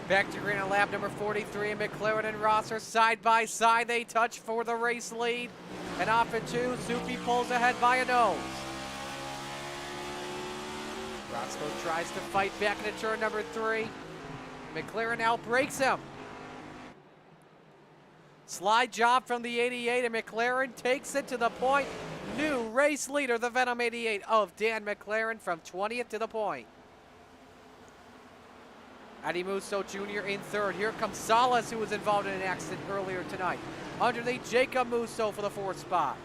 Back to green on lap number 43, and McLaren and Ross are side by side. They touch for the race lead. And off in two, Soupy pulls ahead by a nose. Roscoe tries to fight back into turn number 3. McLaren outbreaks him. Slide job from the 88, and McLaren takes it to the point. New race leader, the Venom 88 of Dan McLaren, from 20th to the point. Eddie Musso Jr. in third. Here comes Salas, who was involved in an accident earlier tonight. Underneath, Jacob Musso for the 4th spot.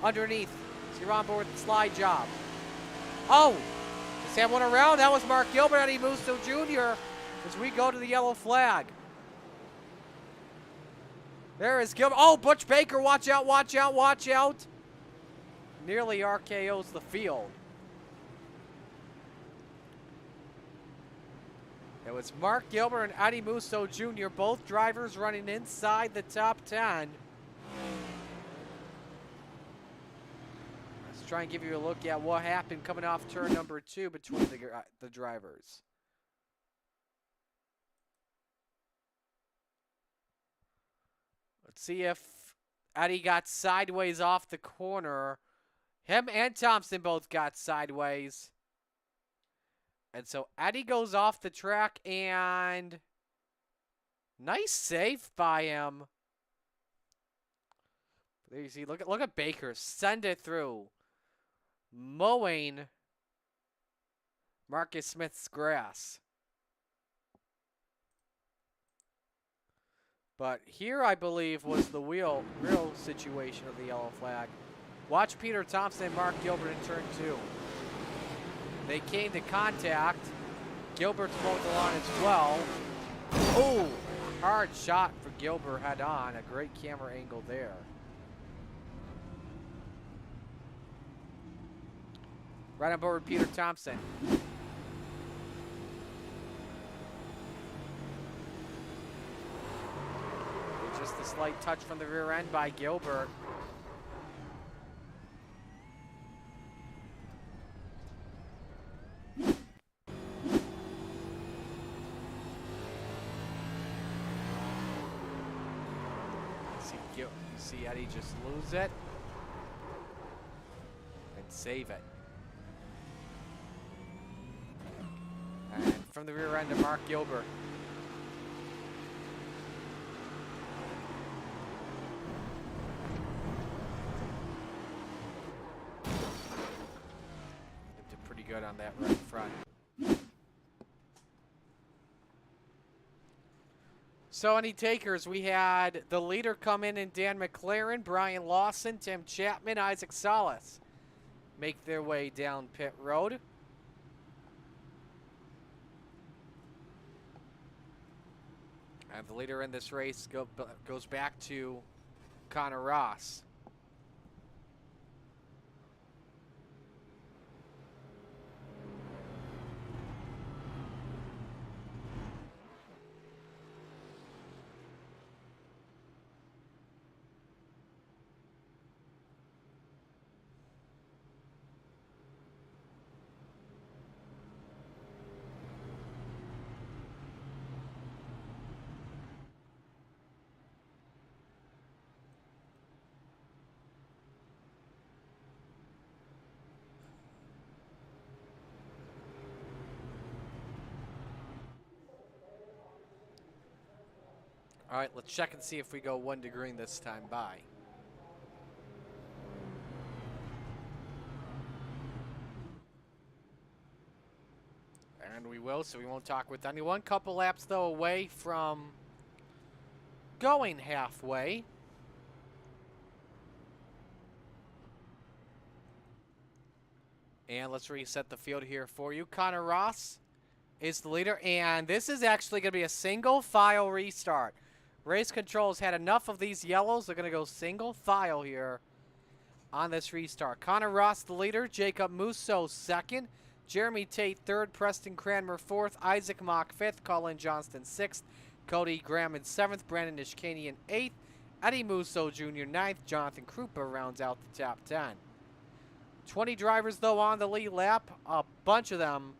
Underneath, so you're on board with the slide job. Oh, just had one around. That was Mark Gilbert, Eddie Musso Jr. as we go to the yellow flag. There is Gilbert. Oh, Butch Baker, watch out, watch out, watch out. Nearly RKO's the field. It was Mark Gilbert and Eddie Musso Jr., both drivers running inside the top 10. Let's try and give you a look at what happened coming off turn number 2 between the drivers. Let's see if Eddie got sideways off the corner. Him and Thompson both got sideways. And so Eddie goes off the track, and nice save by him. There you see, look at Baker send it through, mowing Marcus Smith's grass. But here, I believe, was the real situation of the yellow flag. Watch Peter Thompson and Mark Gilbert in turn 2. They came to contact. Gilbert's mowed the lawn as well. Oh, hard shot for Gilbert head on. A great camera angle there. Right on board with Peter Thompson. Just a slight touch from the rear end by Gilbert. See Eddie just lose it and save it. And from the rear end of Mark Gilbert. Did pretty good on that right front. So any takers, we had the leader come in Dan McLaren, Brian Lawson, Tim Chapman, Isaac Salas make their way down pit road. And the leader in this race goes back to Connor Ross. All right, let's check and see if we go 1 to green this time by. And we will, so we won't talk with anyone. Couple laps, though, away from going halfway. And let's reset the field here for you. Connor Ross is the leader, and this is actually going to be a single file restart. Race controls had enough of these yellows. They're going to go single file here on this restart. Connor Ross, the leader. Jacob Musso, second. Jeremy Tate, third. Preston Cranmer, fourth. Isaac Mock, fifth. Colin Johnston, sixth. Cody Graham in seventh. Brandon Ishkanian, eighth. Eddie Musso Jr., ninth. Jonathan Krupa rounds out the top 10. 20 drivers, though, on the lead lap. A bunch of them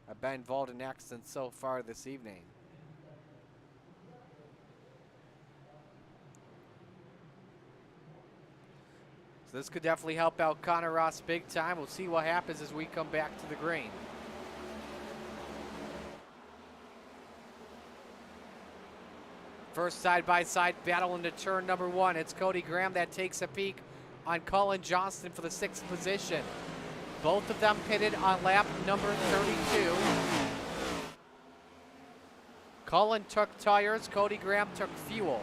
have been involved in accidents so far this evening. So this could definitely help out Connor Ross big time. We'll see what happens as we come back to the green. First side-by-side battle into turn number 1. It's Cody Graham that takes a peek on Colin Johnston for the 6th position. Both of them pitted on lap number 32. Colin took tires, Cody Graham took fuel.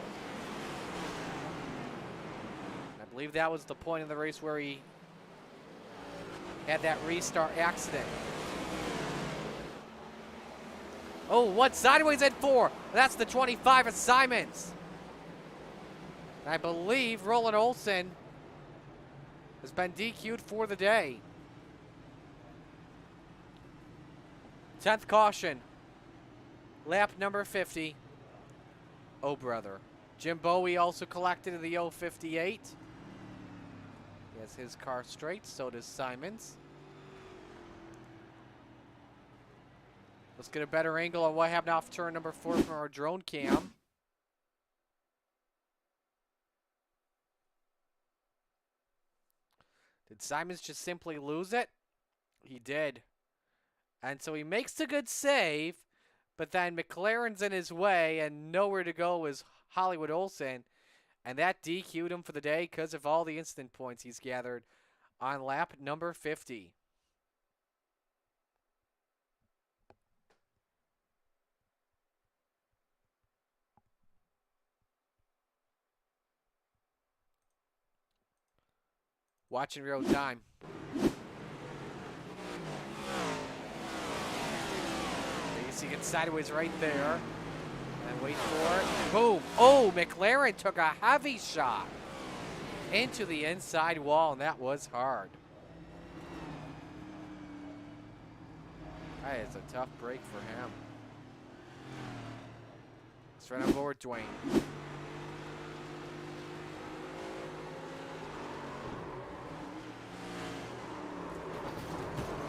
I believe that was the point in the race where he had that restart accident. Oh, what sideways at 4? That's the 25 of Simons. I believe Roland Olson has been DQ'd for the day. 10th caution. Lap number 50. Oh, brother. Jim Bowie also collected in the 058. He has his car straight, so does Simons. Let's get a better angle on what happened off turn number 4 from our drone cam. Did Simons just simply lose it? He did. And so he makes a good save, but then McLaren's in his way and nowhere to go is Hollywood Olson. And that DQ'd him for the day because of all the instant points he's gathered on lap number 50. Watch in real time. You get sideways right there. And wait for it. Boom. Oh, McLaren took a heavy shot into the inside wall, and that was hard. That is a tough break for him. Let's run on board, Dwayne.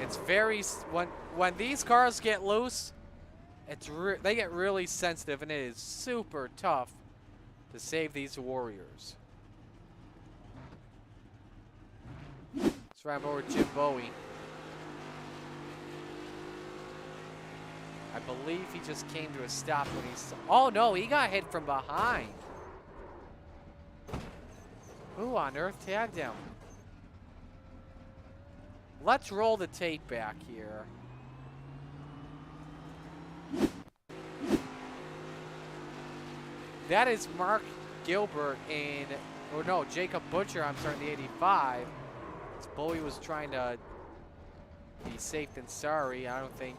It's very, when these cars get loose, they get really sensitive, and it is super tough to save these warriors. Let's run over Jim Bowie. I believe he just came to a stop when he saw. Oh no, he got hit from behind. Who on earth tagged him? Let's roll the tape back here. That is Mark Gilbert in, or no, Jacob Butcher, I'm sorry, in the 85. Bowie was trying to be safe than sorry. I don't think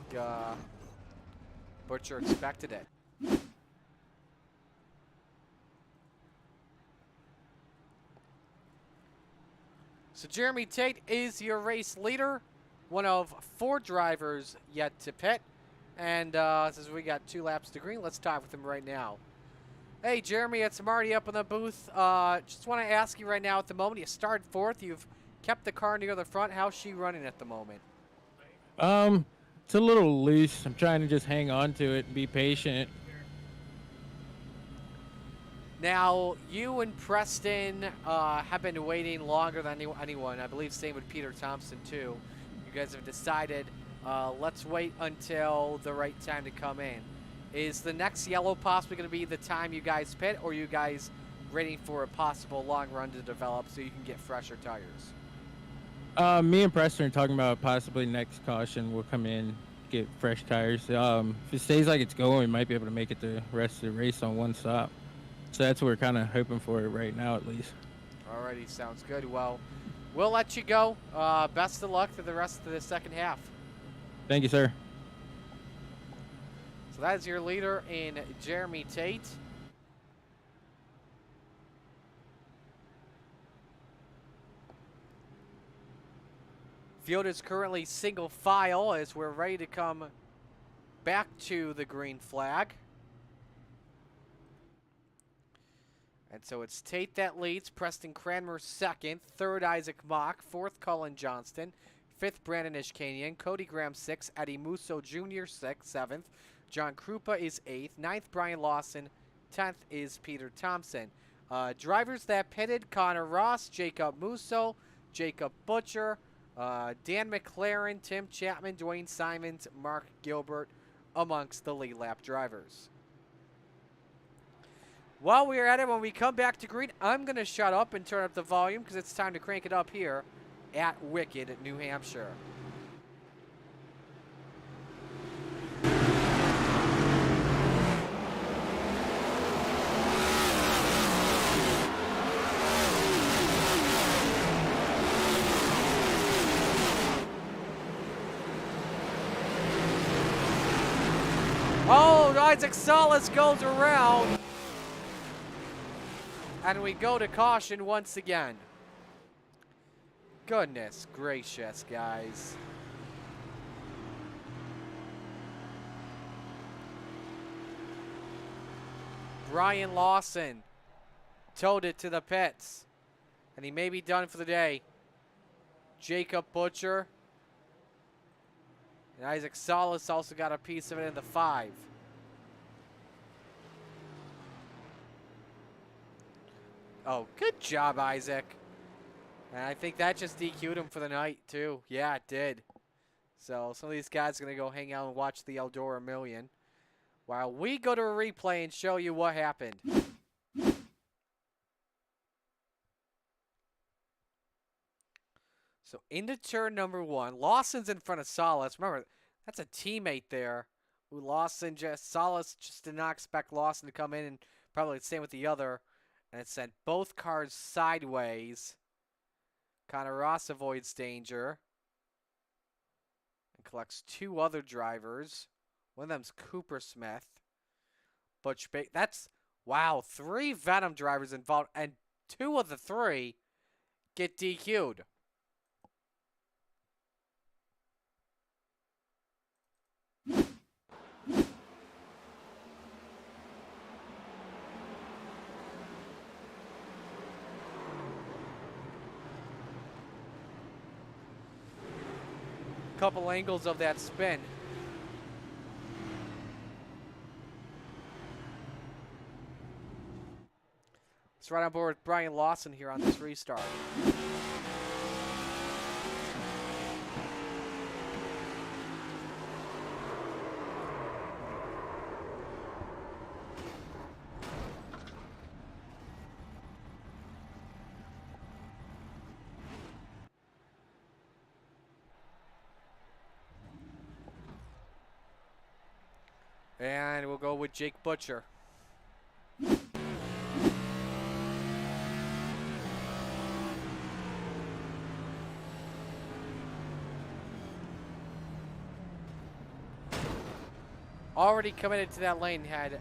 Butcher expected it. So Jeremy Tate is your race leader, one of 4 drivers yet to pit. And since we got 2 laps to green, let's talk with him right now. Hey, Jeremy, it's Marty up in the booth. Just want to ask you right now, at the moment, you started 4th. You've kept the car near the front. How's she running at the moment? It's a little loose. I'm trying to just hang on to it and be patient. Now, you and Preston have been waiting longer than anyone. I believe same with Peter Thompson, too. You guys have decided, let's wait until the right time to come in. Is the next yellow possibly going to be the time you guys pit, or are you guys waiting for a possible long run to develop so you can get fresher tires? Me and Preston are talking about possibly next caution we'll come in, get fresh tires. If it stays like it's going, we might be able to make it the rest of the race on one stop. So that's what we're kind of hoping for right now, at least. Alrighty, sounds good. Well, we'll let you go. Best of luck for the rest of the second half. Thank you, sir. So that is your leader in Jeremy Tate. Field is currently single file as we're ready to come back to the green flag. And so it's Tate that leads, Preston Cranmer second, third Isaac Mock, fourth Colin Johnston, fifth Brandon Ishkanian, Cody Graham sixth, Eddie Musso Jr. sixth, seventh, John Krupa is eighth, ninth Brian Lawson, 10th is Peter Thompson. Drivers that pitted: Connor Ross, Jacob Musso, Jacob Butcher, Dan McLaren, Tim Chapman, Dwayne Simons, Mark Gilbert, amongst the lead lap drivers. While we're at it, when we come back to green, I'm going to shut up and turn up the volume because it's time to crank it up here at Wicked, New Hampshire. Oh, Isaac Salas goes around. And we go to caution once again. Goodness gracious, guys. Brian Lawson towed it to the pits. And he may be done for the day. Jacob Butcher and Isaac Salas also got a piece of it in the 5. Oh, good job, Isaac. And I think that just DQ'd him for the night, too. Yeah, it did. So some of these guys are going to go hang out and watch the Eldora Million while we go to a replay and show you what happened. So into turn number 1, Lawson's in front of Salas. Remember, that's a teammate there. Who Salas just did not expect Lawson to come in, and probably the same with the other. And it sent both cars sideways. Connor Ross avoids danger. And collects 2 other drivers. One of them's Cooper Smith. Butch that's, wow, 3 Venom drivers involved. And 2 of the 3 get DQ'd. Couple angles of that spin. Let's ride on board with Brian Lawson here on this restart. And we'll go with Jake Butcher. Already committed to that lane, had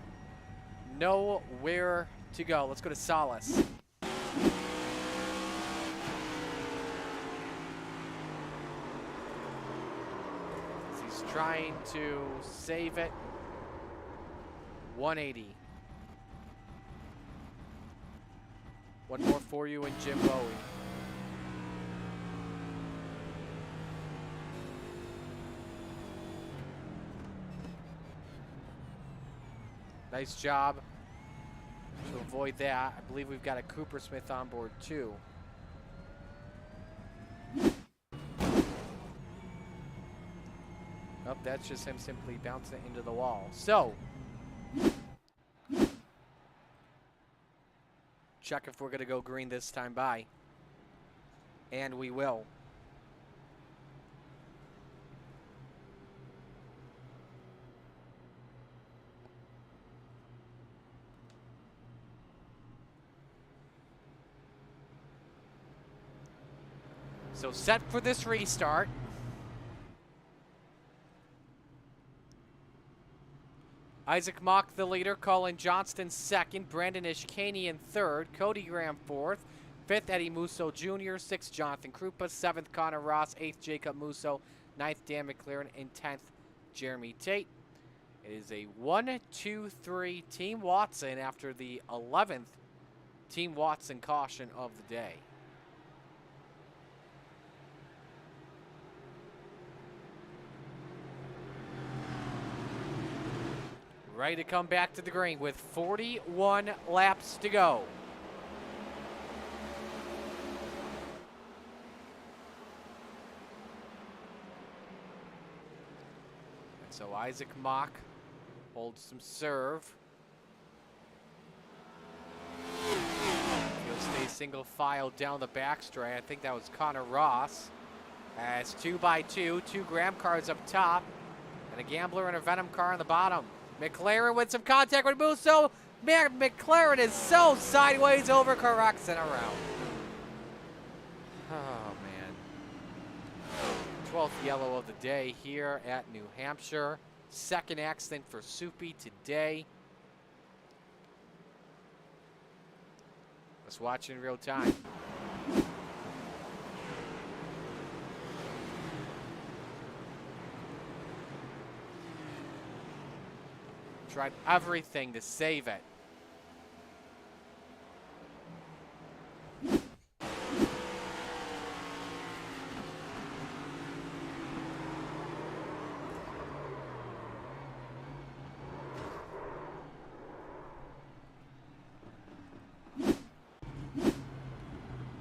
nowhere to go. Let's go to Salas. He's trying to save it. 180. One more for you and Jim Bowie. Nice job to avoid that. I believe we've got a Cooper Smith on board too. Oh, that's just him simply bouncing it into the wall. So, check if we're going to go green this time by. And we will. So set for this restart. Isaac Mock the leader, Colin Johnston second, Brandon Ishkani in third, Cody Graham fourth, fifth Eddie Musso Jr., sixth Jonathan Krupa, seventh Connor Ross, eighth Jacob Musso, ninth Dan McLaren, and 10th Jeremy Tate. It is a 1-2-3 Team Watson after the 11th Team Watson caution of the day. Ready to come back to the green with 41 laps to go. So Isaac Mock holds some serve. He'll stay single file down the backstretch. I think that was Connor Ross. As 2x2, 2 Graham cars up top, and a Gambler and a Venom car on the bottom. McLaren with some contact with Musso. Man, McLaren is so sideways over Caracas and around. Oh, man. 12th yellow of the day here at New Hampshire. Second accident for Soupy today. Let's watch in real time. Tried everything to save it.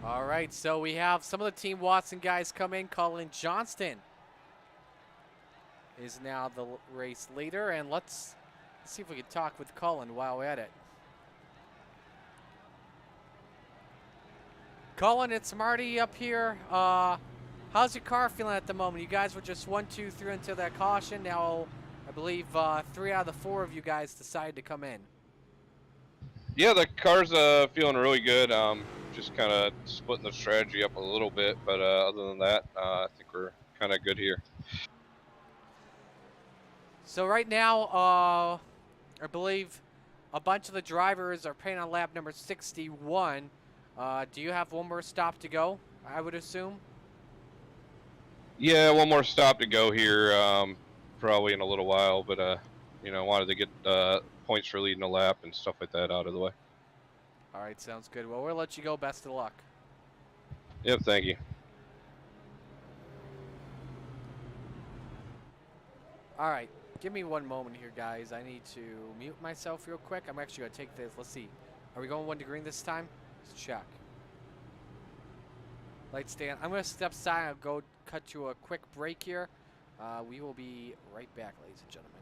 All right, so we have some of the Team Watson guys come in. Colin Johnston is now the race leader, and let's see if we can talk with Colin while we're at it. Colin, it's Marty up here. How's your car feeling at the moment? You guys were just 1, 2, 3 into that caution. Now, I believe 3 out of the 4 of you guys decided to come in. Yeah, the car's feeling really good. Just kind of splitting the strategy up a little bit, but other than that, I think we're kind of good here. So right now, I believe a bunch of the drivers are paying on lap number 61. Do you have one more stop to go, I would assume? Yeah, one more stop to go here, probably in a little while, but you know, wanted to get points for leading a lap and stuff like that out of the way. All right, sounds good. Well, we'll let you go. Best of luck. Yep, thank you. All right, give me one moment here, guys. I need to mute myself real quick. I'm actually going to take this. Let's see. Are we going 1 to green this time? Let's check. Lights stay on. I'm going to step aside. I'll go cut to a quick break here. We will be right back, ladies and gentlemen.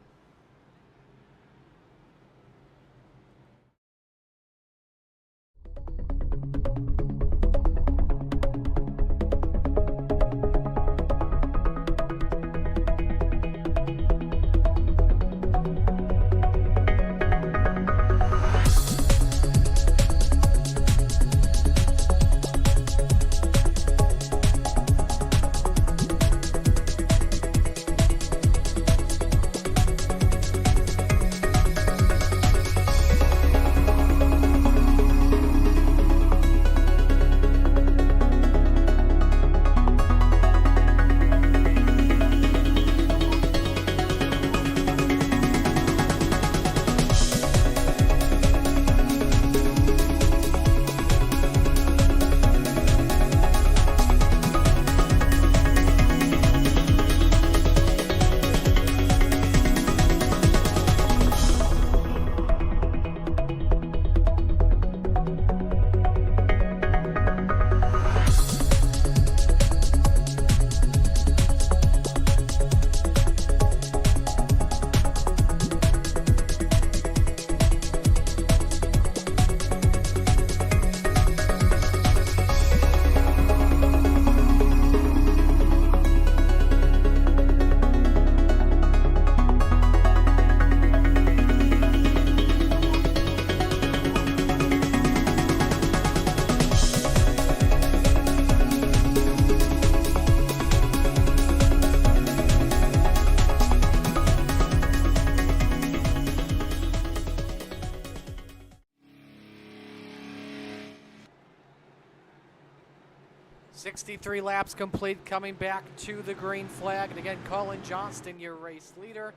.63 laps complete, coming back to the green flag. And again, Colin Johnston, your race leader.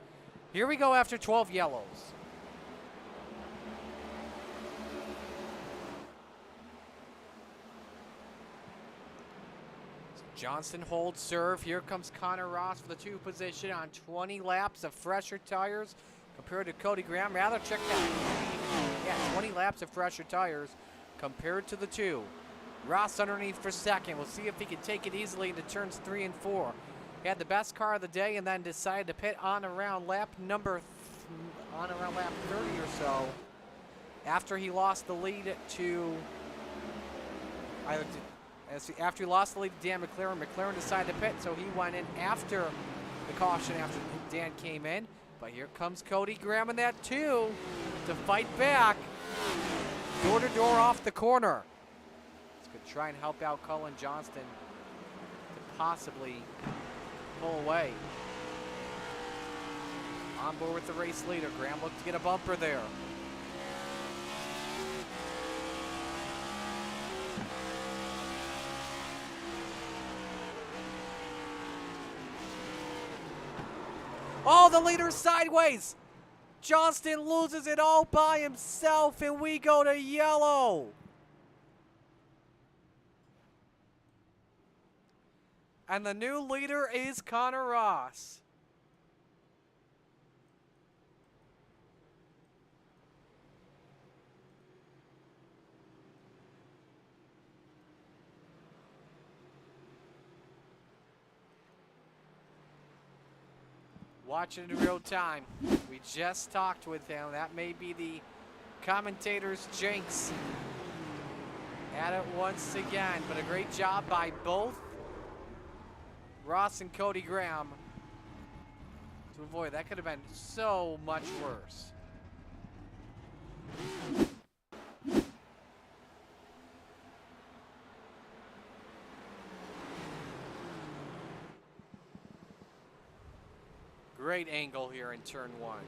Here we go after 12 yellows. So Johnston holds serve. Here comes Connor Ross for the 2 position on 20 laps of fresher tires compared to Cody Graham. Rather, check that. Yeah, 20 laps of fresher tires compared to the 2. Ross underneath for second. We'll see if he can take it easily into turns 3 and 4. had the best car of the day and then decided to pit on around lap 30 or so after he lost the lead to after he lost the lead to Dan McLaren. McLaren decided to pit, so he went in after the caution after Dan came in. But here comes Cody Graham in that too to fight back. Door to door off the corner. He's going to try and help out Cullen Johnston to possibly pull away. On board with the race leader. Graham looked to get a bumper there. Oh, the leader's sideways. Johnston loses it all by himself, and we go to yellow. And the new leader is Connor Ross. Watch it in real time. We just talked with him. That may be the commentator's jinx at it once again. But a great job by both Ross and Cody Graham to avoid. That could have been so much worse. Great angle here in turn one.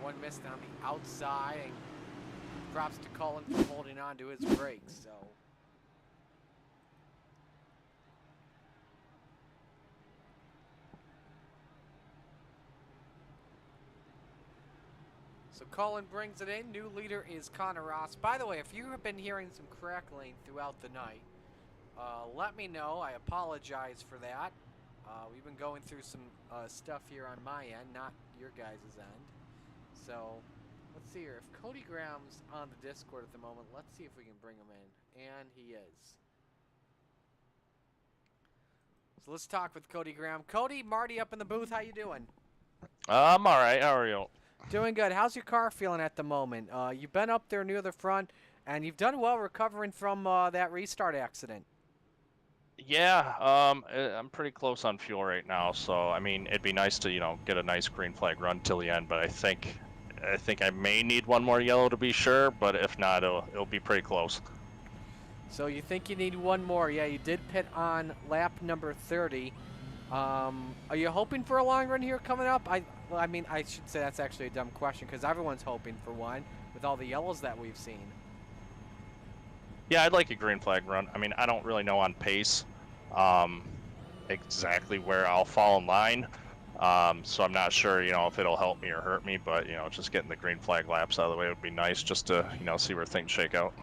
One missed on the outside, and props to Cullen for holding on to his brakes. So Cullen brings it in. New leader is Connor Ross. By the way, if you have been hearing some crackling throughout the night, let me know. I apologize for that. We've been going through some stuff here on my end, not your guys' end. So, let's see here. If Cody Graham's on the Discord at the moment, let's see if we can bring him in. And he is. So let's talk with Cody Graham. Cody, Marty up in the booth. How you doing? I'm all right. How are you? Doing good. How's your car feeling at the moment? You've been up there near the front, and you've done well recovering from that restart accident. Yeah, I'm pretty close on fuel right now, so I mean, it'd be nice to, get a nice green flag run till the end, but I think I may need one more yellow to be sure, but if not, it'll be pretty close. So you think you need one more? Yeah, you did pit on lap number 30. Are you hoping for a long run here coming up? I mean, I should say that's actually a dumb question because everyone's hoping for one with all the yellows that we've seen. Yeah, I'd like a green flag run. I mean, I don't really know on pace exactly where I'll fall in line, so I'm not sure, if it'll help me or hurt me, but, just getting the green flag laps out of the way would be nice just to, see where things shake out.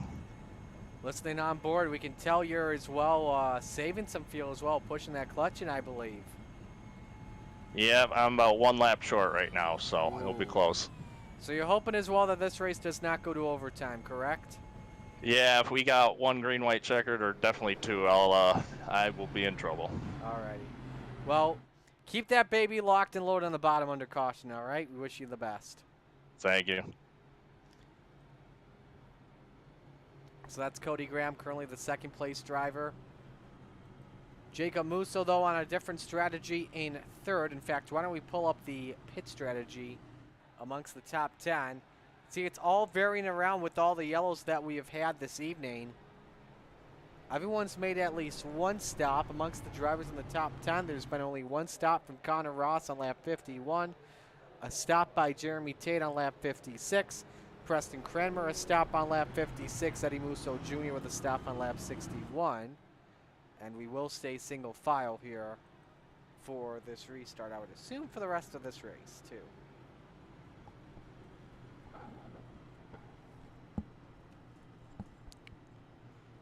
Listening on board, we can tell you're as well saving some fuel as well, pushing that clutch in, I believe. Yeah, I'm about one lap short right now, so it'll be close. So you're hoping as well that this race does not go to overtime, correct? Yeah, if we got one green, white checkered, or definitely two, I will be in trouble. Alrighty. Well, keep that baby locked and loaded on the bottom under caution, alright? We wish you the best. Thank you. So that's Cody Graham, currently the second place driver. Jacob Musso, though, on a different strategy in third. In fact, why don't we pull up the pit strategy amongst the top 10. See, it's all varying around with all the yellows that we have had this evening. Everyone's made at least one stop amongst the drivers in the top 10. There's been only one stop from Connor Ross on lap 51, a stop by Jeremy Tate on lap 56, Preston Cranmer a stop on lap 56, Eddie Musso Jr. with a stop on lap 61. And we will stay single file here for this restart, I would assume, for the rest of this race, too.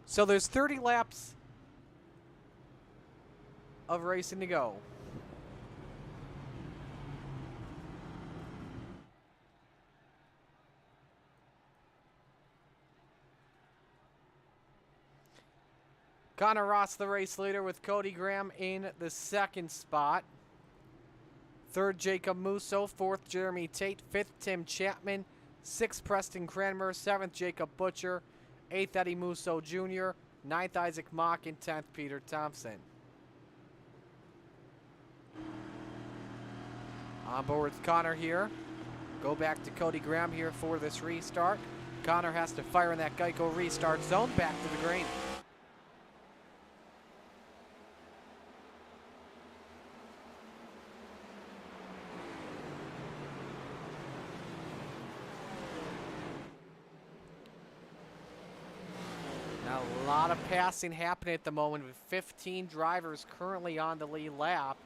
So there's 30 laps of racing to go. Connor Ross, the race leader, with Cody Graham in the second spot. Third, Jacob Musso. Fourth, Jeremy Tate. Fifth, Tim Chapman. Sixth, Preston Cranmer. Seventh, Jacob Butcher. Eighth, Eddie Musso Jr. Ninth, Isaac Mock. And 10th, Peter Thompson. On board with Connor here. Go back to Cody Graham here for this restart. Connor has to fire in that Geico restart zone. Back to the green. Now a lot of passing happening at the moment with 15 drivers currently on the lead lap.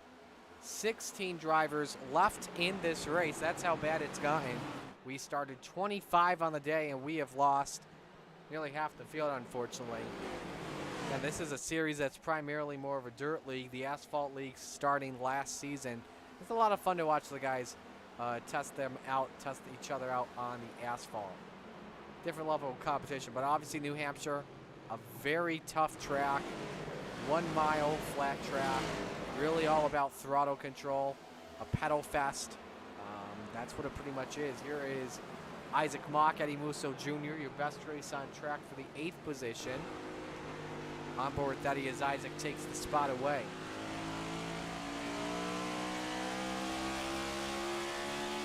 16 drivers left in this race. That's how bad it's gotten. We started 25 on the day, and we have lost nearly half the field, unfortunately. And this is a series that's primarily more of a dirt league. The asphalt league starting last season. It's a lot of fun to watch the guys test each other out on the asphalt. Different level of competition, but obviously New Hampshire, a very tough track, 1 mile flat track. Really all about throttle control, a pedal fest. That's what it pretty much is. Here is Isaac Mock, Eddie Musso Jr., your best race on track for the 8th position. On board with Eddie as Isaac takes the spot away.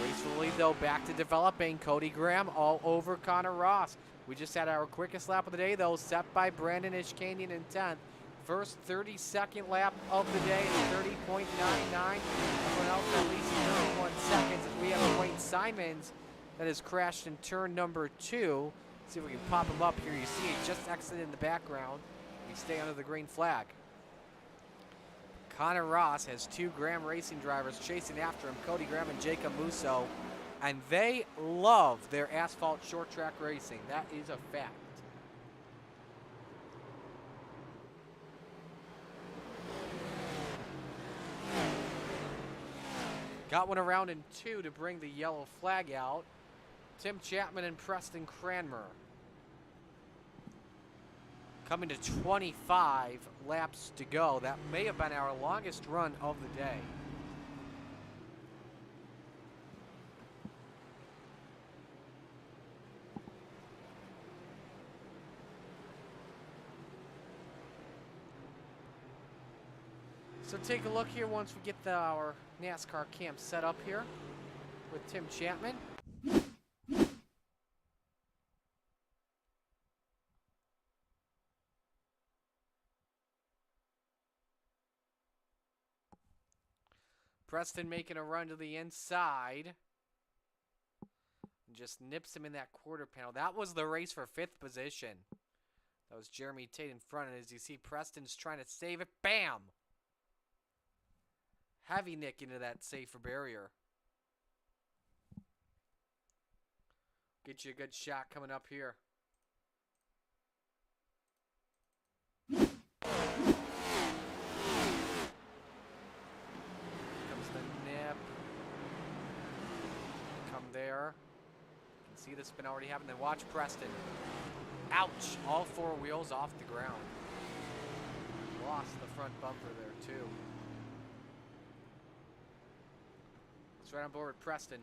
Race for the lead, though, back to developing. Cody Graham all over Connor Ross. We just had our quickest lap of the day, though, set by Brandon Ishkanian in 10th. First 32nd lap of the day is 30.99. Everyone else at least 31 seconds. As we have Wayne Simons that has crashed in turn number 2. See if we can pop him up here. You see it just exited in the background. We stay under the green flag. Connor Ross has 2 Graham Racing drivers chasing after him, Cody Graham and Jacob Musso. And they love their asphalt short track racing. That is a fact. Got one around in 2 to bring the yellow flag out. Tim Chapman and Preston Cranmer. Coming to 25 laps to go. That may have been our longest run of the day. So take a look here once we get our NASCAR camp set up here with Tim Chapman. Preston making a run to the inside. And just nips him in that quarter panel. That was the race for 5th position. That was Jeremy Tate in front. And as you see, Preston's trying to save it. Bam! Heavy nick into that safer barrier. Get you a good shot coming up here. Comes the nip. Come there. You can see the spin already happened. Then watch Preston. Ouch! All 4 wheels off the ground. Lost the front bumper there too. It's right on board with Preston.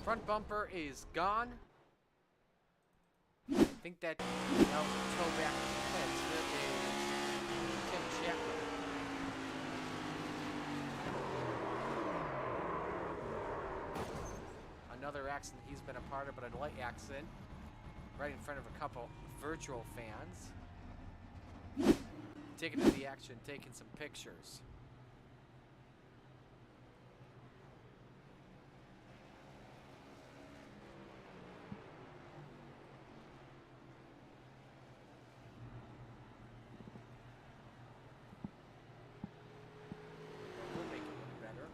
Front bumper is gone. I think that was a toe back to the fence. There is Tim Chapman. Another accident he's been a part of, but a light accident right in front of a couple virtual fans. Taking to the action, taking some pictures. We'll make it look better.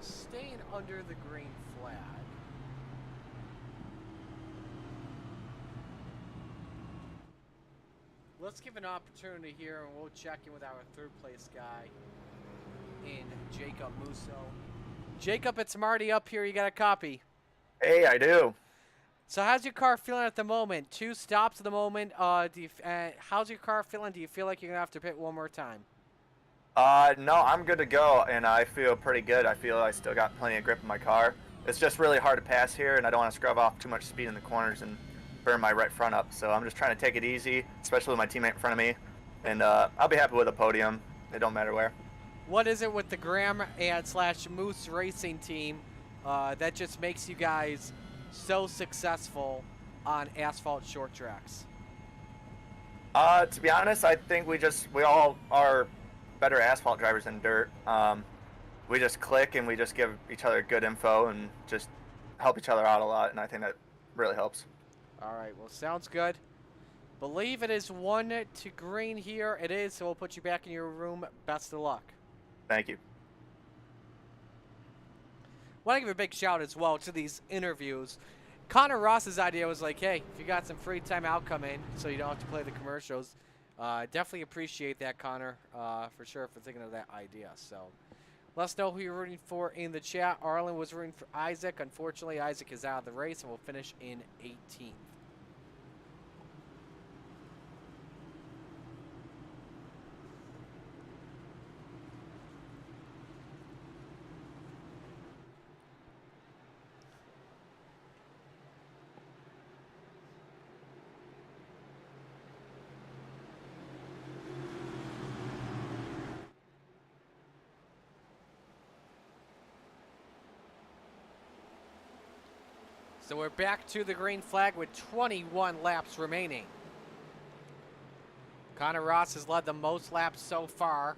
Staying under the green flag. let's give an opportunity here, and we'll check in with our third place guy in Jacob Musso. Jacob, it's Marty up here. You got a copy? Hey, I do. So how's your car feeling at the moment? 2 stops at the moment. How's your car feeling? Do you feel like you're going to have to pit one more time? No, I'm good to go, and I feel pretty good. I feel I still got plenty of grip in my car. It's just really hard to pass here, and I don't want to scrub off too much speed in the corners and burn my right front up. So I'm just trying to take it easy, especially with my teammate in front of me. And I'll be happy with a podium. It don't matter where. What is it with the Graham and / Moose Racing team that just makes you guys so successful on asphalt short tracks? To be honest, I think we all are better asphalt drivers than dirt. We just click and we just give each other good info and just help each other out a lot, and I think that really helps. All right, well, sounds good. Believe it is 1 to green here. It is, so we'll put you back in your room. Best of luck. Thank you. Want to give a big shout as well to these interviews. Connor Ross's idea was like, hey, if you got some free time, I'll come in so you don't have to play the commercials. Definitely appreciate that, Connor, for sure, for thinking of that idea. So let us know who you're rooting for in the chat. Arlen was rooting for Isaac. Unfortunately, Isaac is out of the race and will finish in 18th. So we're back to the green flag with 21 laps remaining. Connor Ross has led the most laps so far.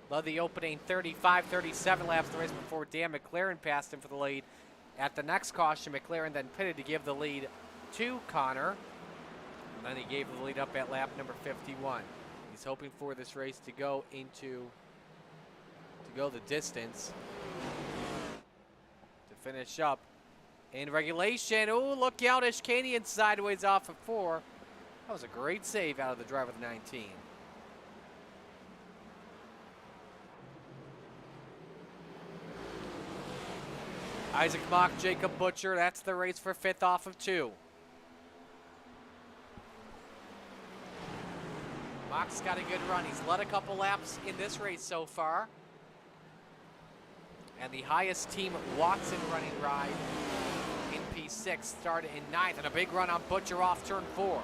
Led the opening 35, 37 laps of the race before Dan McLaren passed him for the lead. At the next caution, McLaren then pitted to give the lead to Connor. And then he gave the lead up at lap number 51. He's hoping for this race to go the distance to finish up in regulation. Oh, look out, Ishkanian sideways off of 4. That was a great save out of the driver of the 19. Isaac Mock, Jacob Butcher. That's the race for 5th off of 2. Mock's got a good run. He's led a couple laps in this race so far. And the highest team Watson running ride in P6 started in 9th. And a big run on Butcher off turn 4.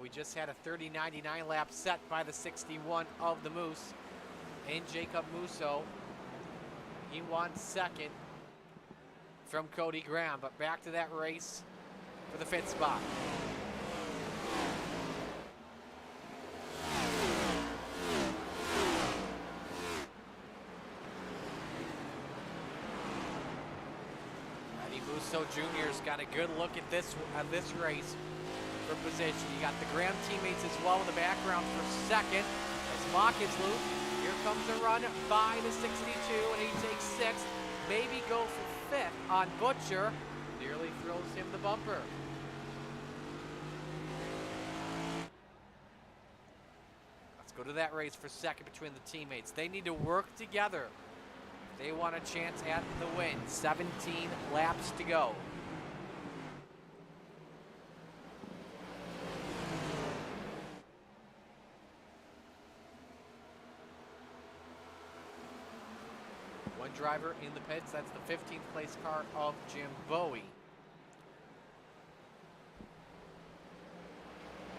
We just had a 30.99 lap set by the 61 of the Moose and Jacob Musso. He won 2nd from Cody Graham, but back to that race for the 5th spot. Eddie Musso Jr.'s got a good look at this race. Position. You got the Graham teammates as well in the background for 2nd. As Mock is loose. Here comes a run by the 62, and he takes 6th. Maybe go for 5th on Butcher. Nearly throws him the bumper. Let's go to that race for 2nd between the teammates. They need to work together if they want a chance at the win. 17 laps to go. One driver in the pits. That's the 15th place car of Jim Bowie.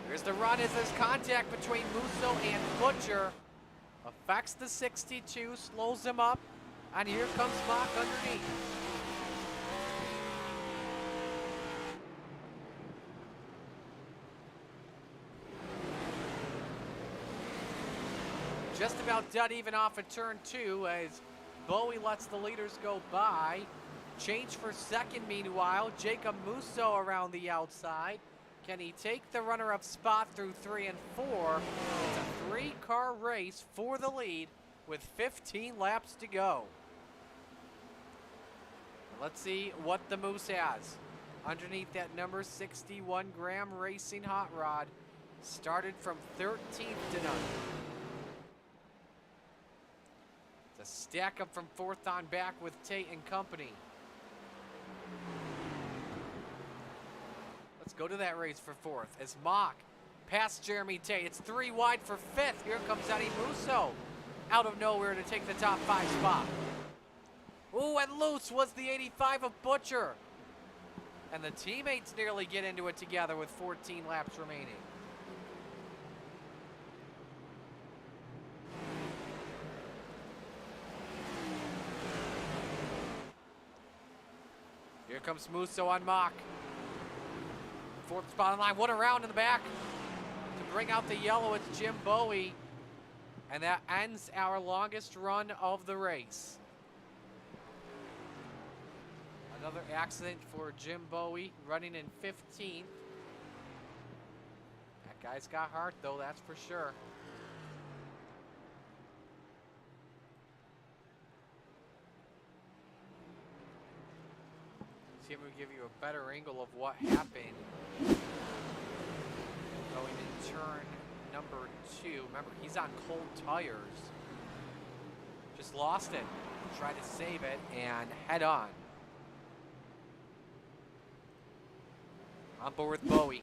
Here's the run as there's contact between Musso and Butcher. Affects the 62, slows him up, and here comes Mock underneath. Just about dead even off of turn 2 as Bowie lets the leaders go by. Change for 2nd meanwhile. Jacob Musso around the outside. Can he take the runner-up spot through 3 and 4? It's a 3-car race for the lead with 15 laps to go. Let's see what the Moose has. Underneath that number 61 Graham Racing hot rod. Started from 13th to 9th. It's a stack up from 4th on back with Tate and company. Let's go to that race for 4th as Mock past Jeremy Tate. It's 3 wide for 5th. Here comes Eddie Musso out of nowhere to take the top 5 spot. Ooh, and loose was the 85 of Butcher. And the teammates nearly get into it together with 14 laps remaining. Here comes Musso on Mock. 4th spot on line. What a round in the back. To bring out the yellow, it's Jim Bowie. And that ends our longest run of the race. Another accident for Jim Bowie, running in 15th. That guy's got heart, though, that's for sure. See if we give you a better angle of what happened. Going in turn number 2. Remember, he's on cold tires. Just lost it. Tried to save it and head on. On board with Bowie.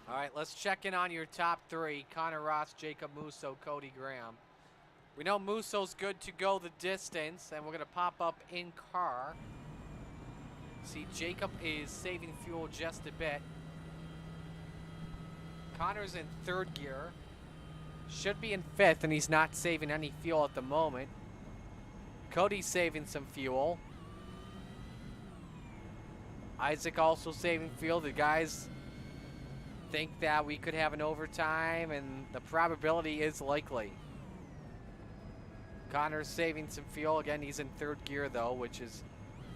All right, let's check in on your top 3. Connor Ross, Jacob Musso, Cody Graham. We know Musso's good to go the distance, and we're going to pop up in car. See, Jacob is saving fuel just a bit. Connor's in 3rd gear. Should be in 5th, and he's not saving any fuel at the moment. Cody's saving some fuel. Isaac also saving fuel. The guys think that we could have an overtime, and the probability is likely. Connor's saving some fuel. Again, he's in 3rd gear, though, which is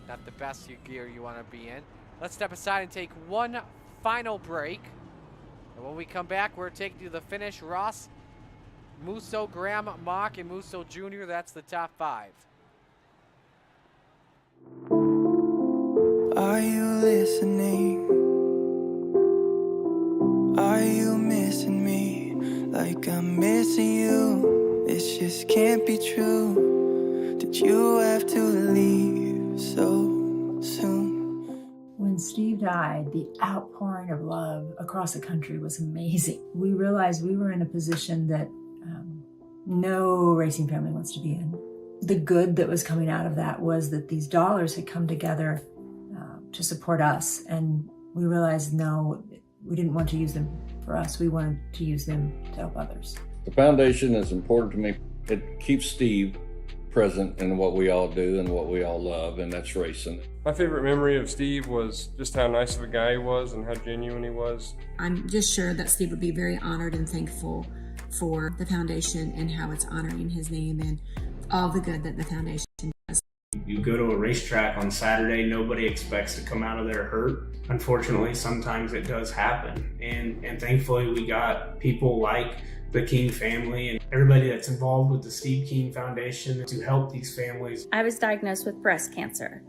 not the best gear you want to be in. Let's step aside and take one final break. And when we come back, we're taking you to the finish. Ross, Musso, Graham, Mock, and Musso Jr. That's the top 5. Are you listening? Are you missing me like I'm missing you? This just can't be true. Did you have to leave so soon? When Steve died, the outpouring of love across the country was amazing. We realized we were in a position that no racing family wants to be in. The good that was coming out of that was that these dollars had come together to support us. And we realized, no, we didn't want to use them for us. We wanted to use them to help others. The foundation is important to me. It keeps Steve present in what we all do and what we all love, and that's racing. My favorite memory of Steve was just how nice of a guy he was and how genuine he was. I'm just sure that Steve would be very honored and thankful for the foundation and how it's honoring his name and all the good that the foundation does. You go to a racetrack on Saturday, nobody expects to come out of there hurt. Unfortunately, sometimes it does happen. And thankfully, we got people like the King family and everybody that's involved with the Steve King Foundation to help these families. I was diagnosed with breast cancer,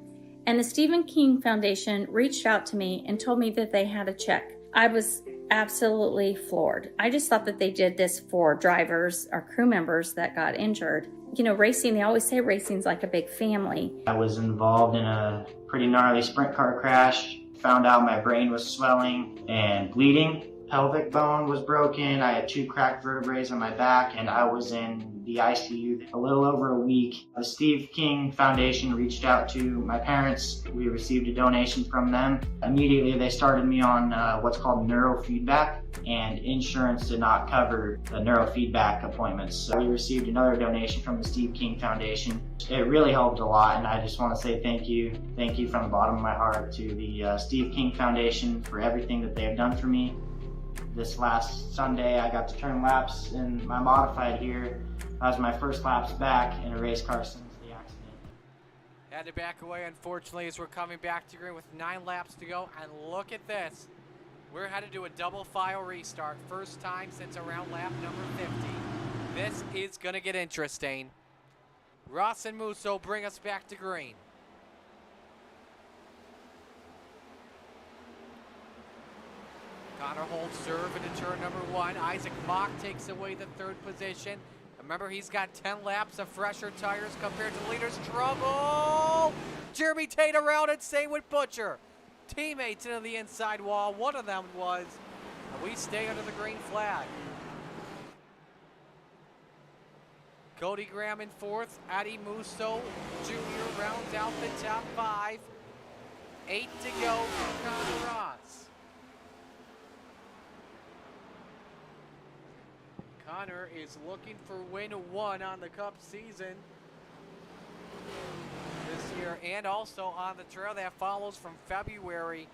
and the Stephen King Foundation reached out to me and told me that they had a check. I was absolutely floored. I just thought that they did this for drivers or crew members that got injured. You know, racing, they always say racing's like a big family. I was involved in a pretty gnarly sprint car crash. Found out my brain was swelling and bleeding. Pelvic bone was broken. I had 2 cracked vertebrae on my back, and I was in the ICU a little over a week. The Steve King Foundation reached out to my parents. We received a donation from them. Immediately, they started me on what's called neurofeedback, and insurance did not cover the neurofeedback appointments. So we received another donation from the Steve King Foundation. It really helped a lot, and I just want to say thank you. Thank you from the bottom of my heart to the Steve King Foundation for everything that they have done for me. This last Sunday, I got to turn laps in my modified here, That was my first laps back in a race car since the accident. Had to back away, unfortunately, as we're coming back to green with 9 laps to go. And look at this. We're headed to a double file restart. First time since around lap number 50. This is going to get interesting. Ross and Musso bring us back to green. Connor holds serve into turn number 1. Isaac Mock takes away the 3rd position. Remember, he's got 10 laps of fresher tires compared to leaders. Trouble! Jeremy Tate around it, same with Butcher. Teammates into the inside wall. One of them was. And we stay under the green flag. Cody Graham in 4th. Adi Musso Jr. rounds out the top 5. 8 to go for Connor Ross. Connor is looking for win 1 on the Cup season this year, and also on the trail that follows from February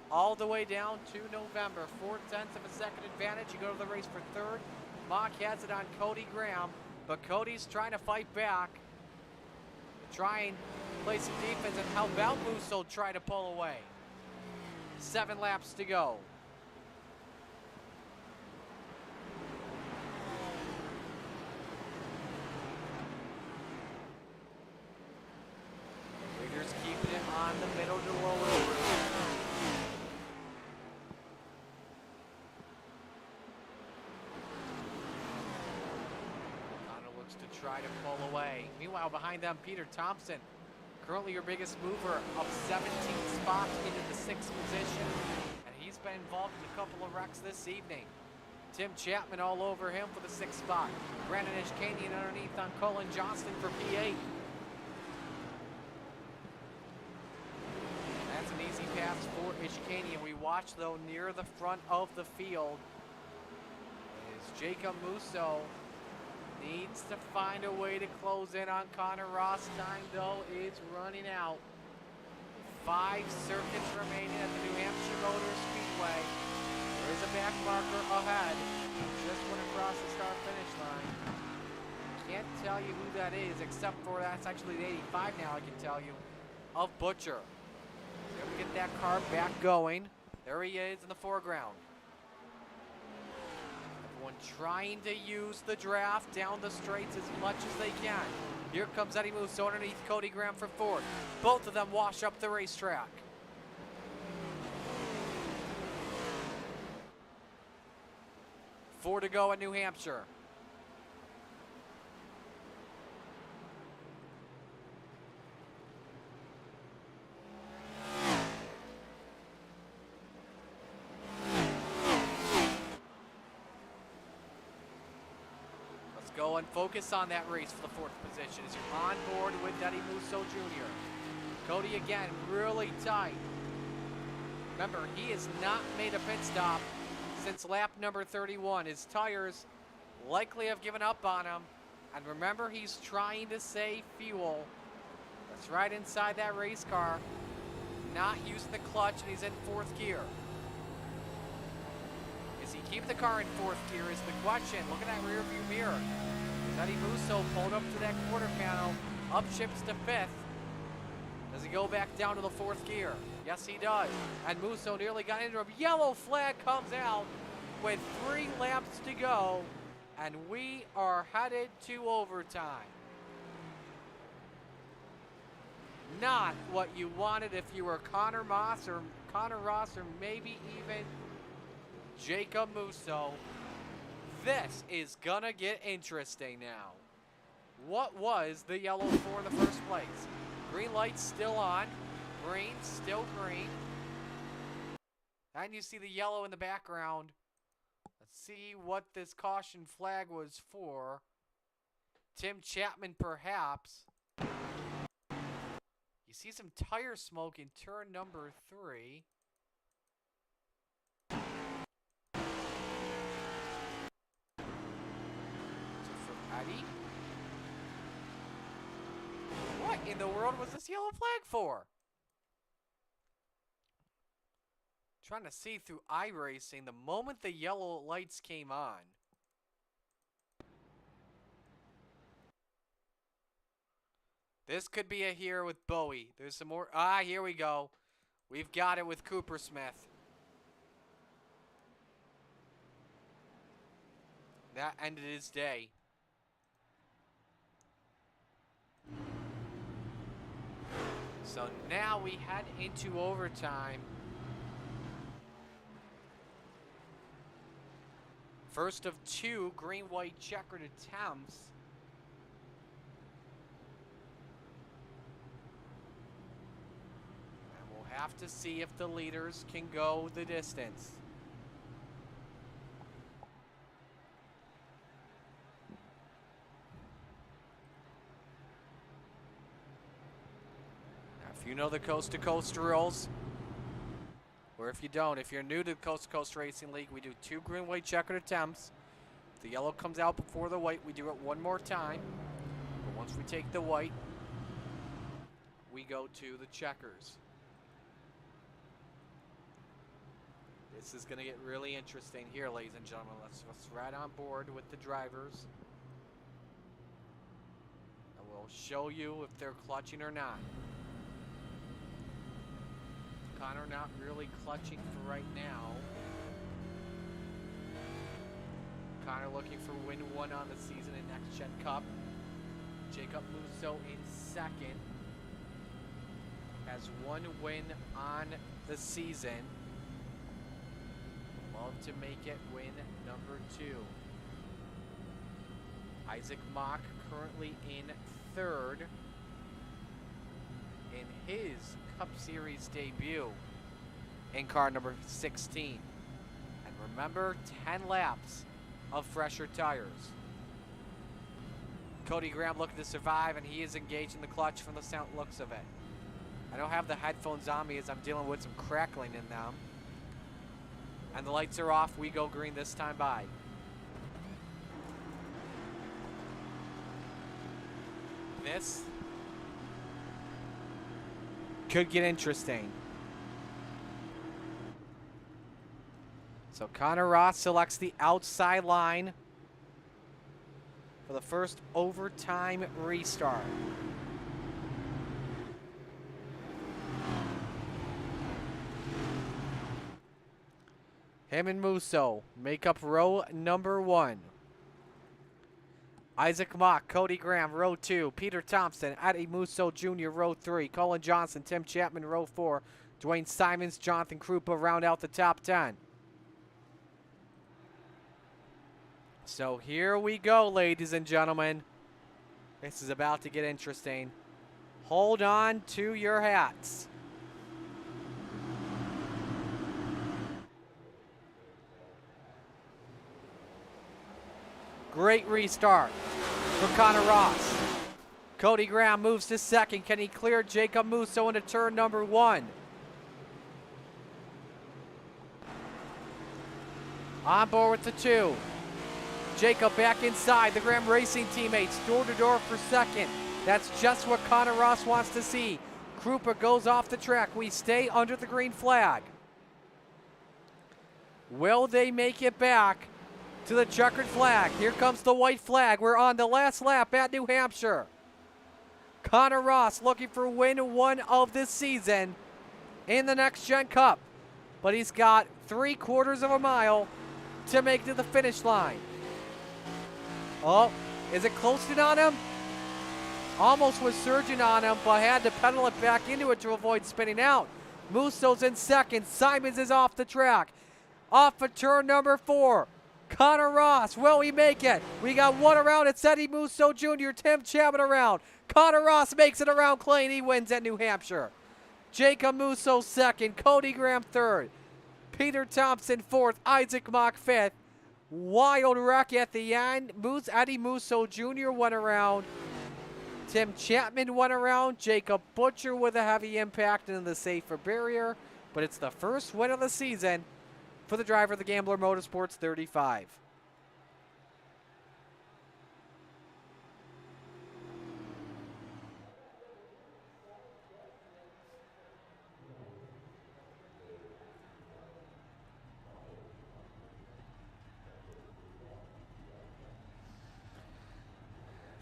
all the way down to November. 4/10 of a second advantage. You go to the race for 3rd. Mock has it on Cody Graham, but Cody's trying to fight back, try and play some defense, and how about Musso try to pull away? 7 laps to go. Leaders keeping it on the middle to lower route. Connor looks to try to pull away. Meanwhile, behind them, Peter Thompson, currently your biggest mover, up 17 spots into the 6th position. And he's been involved in a couple of wrecks this evening. Tim Chapman all over him for the 6th spot. Brandon Ishkanian underneath on Colin Johnston for P8. That's an easy pass for Ishkanian. We watch, though, near the front of the field is Jacob Musso. Needs to find a way to close in on Connor Ross. Time, though, is running out. 5 circuits remaining at the New Hampshire Motor Speedway. There is a back marker ahead. Just went across the start-finish line. Can't tell you who that is, except for that's actually the 85 now, I can tell you, of Butcher. So we get that car back going. There he is in the foreground. Everyone trying to use the draft down the straights as much as they can. Here comes Eddie Musso underneath Cody Graham for 4th. Both of them wash up the racetrack. Four to go at New Hampshire. Let's go and focus on that race for the 4th position as you're on board with Eddie Musso Jr. Cody again, really tight. Remember, he has not made a pit stop since lap number 31. His tires likely have given up on him. And remember, he's trying to save fuel. That's right inside that race car. Not using the clutch, and he's in 4th gear. Does he keep the car in 4th gear is the question. Look at that rear view mirror. Eddie Musso pulled up to that quarter panel, up shifts to 5th. Does he go back down to the 4th gear? Yes, he does. And Musso nearly got into him. Yellow flag comes out with 3 laps to go, and we are headed to overtime. Not what you wanted if you were Connor Ross or maybe even Jacob Musso. This is gonna get interesting now. What was the yellow for in the first place? Green light's still on. Green, still green. And you see the yellow in the background. Let's see what this caution flag was for. Tim Chapman, perhaps. You see some tire smoke in turn number 3. Eddie? What in the world was this yellow flag for? Trying to see through iRacing the moment the yellow lights came on. This could be a here with Bowie. There's some more. Here we go. We've got it with Cooper Smith. That ended his day. So now we head into overtime. First of 2 green-white checkered attempts. And we'll have to see if the leaders can go the distance. If you know the Coast to Coast rules, or if you don't, if you're new to the Coast to Coast Racing League, we do 2 green, white checkered attempts. If the yellow comes out before the white, we do it one more time. But once we take the white, we go to the checkers. This is going to get really interesting here, ladies and gentlemen. Let's right on board with the drivers. And we'll show you if they're clutching or not. Connor not really clutching for right now. Connor looking for win 1 on the season in Next Gen Cup. Jacob Musso in second. Has 1 win on the season. Love to make it win number 2. Isaac Mock currently in 3rd. In his Cup Series debut in car number 16. And remember, 10 laps of fresher tires. Cody Graham looking to survive, and he is engaged in the clutch from the sound looks of it. I don't have the headphones on me as I'm dealing with some crackling in them. And the lights are off. We go green this time by. This could get interesting. So Connor Ross selects the outside line for the first overtime restart. Him and Musso make up row number 1. Isaac Mock, Cody Graham, row 2. Peter Thompson, Eddie Musso Jr., row 3. Colin Johnson, Tim Chapman, row 4. Dwayne Simons, Jonathan Krupa round out the top 10. So here we go, ladies and gentlemen. This is about to get interesting. Hold on to your hats. Great restart for Connor Ross. Cody Graham moves to second. Can he clear Jacob Musso into turn number 1? On board with the 2. Jacob back inside. The Graham Racing teammates door to door for second. That's just what Connor Ross wants to see. Krupa goes off the track. We stay under the green flag. Will they make it back to the checkered flag? Here comes the white flag. We're on the last lap at New Hampshire. Connor Ross looking for win 1 of this season in the Next Gen Cup. But he's got 3/4 of a mile to make to the finish line. Oh, is it closing on him? Almost was surging on him, but had to pedal it back into it to avoid spinning out. Musso's in second. Simons is off the track. Off of turn number 4. Connor Ross, will he make it? We got 1 around. It's Eddie Musso Jr., Tim Chapman around. Connor Ross makes it around Clay, and he wins at New Hampshire. Jacob Musso second. Cody Graham third. Peter Thompson fourth. Isaac Mock fifth. Wild wreck at the end. Eddie Musso Jr. went around. Tim Chapman went around. Jacob Butcher with a heavy impact into the safer barrier. But it's the first win of the season for the driver of the Gambler Motorsports 35.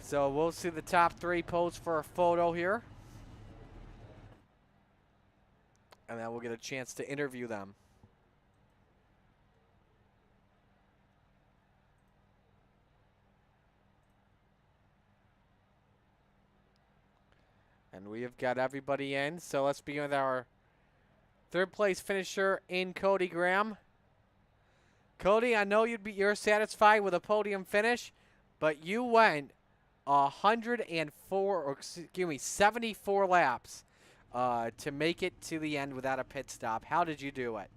So we'll see the top 3 pose for a photo here. And then we'll get a chance to interview them. And we have got everybody in. So let's begin with our 3rd place finisher in Cody Graham. Cody, I know you're satisfied with a podium finish, but you went 74 laps to make it to the end without a pit stop. How did you do it?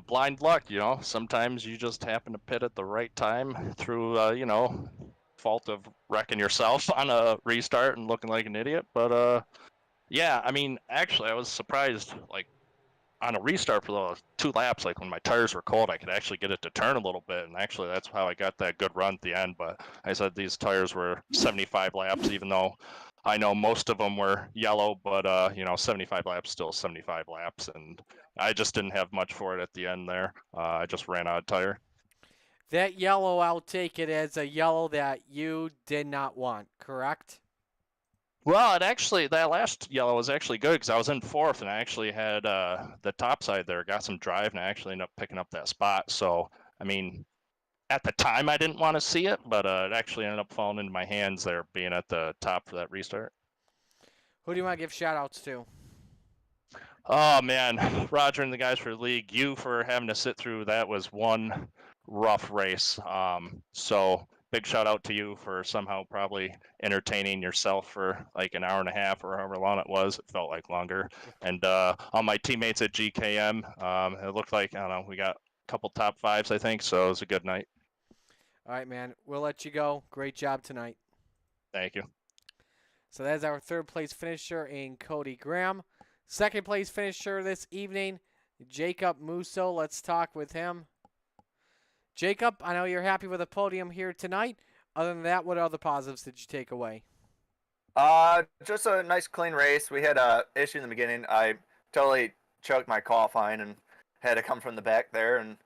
Blind luck, you know. Sometimes you just happen to pit at the right time through, you know, fault of wrecking yourself on a restart and looking like an idiot. But, yeah, I mean, actually, I was surprised, like, on a restart for those 2 laps, like when my tires were cold, I could actually get it to turn a little bit. And actually, that's how I got that good run at the end. But I said these tires were 75 laps, even though I know most of them were yellow, but, you know, 75 laps, still 75 laps. And I just didn't have much for it at the end there. I just ran out of tire. That yellow, I'll take it as a yellow that you did not want, correct? Well, that last yellow was actually good because I was in 4th and I actually had the top side there, got some drive, and I actually ended up picking up that spot. So, I mean, at the time I didn't want to see it, but it actually ended up falling into my hands there, being at the top for that restart. Who do you want to give shout-outs to? Oh, man, Roger and the guys for the league, you for having to sit through that was one rough race. So big shout out to you for somehow probably entertaining yourself for like an hour and a half or however long it was. It felt like longer. And all my teammates at GKM, it looked like, I don't know, we got a couple top 5s, I think. So it was a good night. All right, man. We'll let you go. Great job tonight. Thank you. So that's our 3rd place finisher in Cody Graham. 2nd place finisher this evening, Jacob Musso. Let's talk with him. Jacob, I know you're happy with the podium here tonight. Other than that, what other positives did you take away? Just a nice clean race. We had a issue in the beginning. I totally choked my qualifying and had to come from the back there. And